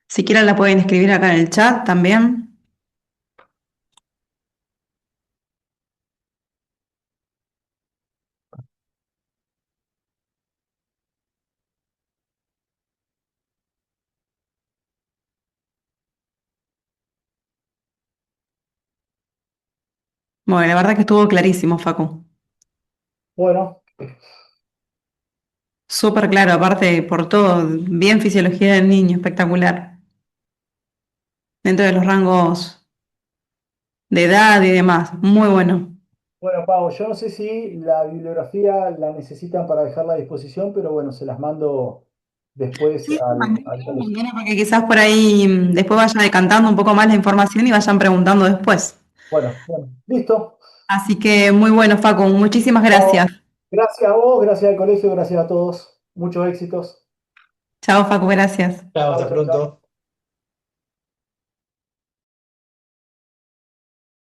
Si quieren la pueden escribir acá en el chat también. Bueno, la verdad que estuvo clarísimo, Facu. Bueno, Súper claro, aparte por todo, bien fisiología del niño, espectacular. Dentro de los rangos de edad y demás, muy bueno. bueno, Pau, yo no sé si la bibliografía la necesitan para dejarla a disposición, pero bueno, se las mando después Sí, al colegio. mañana porque quizás por ahí después vaya decantando un poco más la información y vayan preguntando después. Bueno, listo. Así que muy bueno, Facu, muchísimas Pau, gracias. gracias a vos, gracias al colegio, gracias a todos. Muchos éxitos. Chao, Facu, gracias. Chao, Chau, hasta chau, chau. pronto.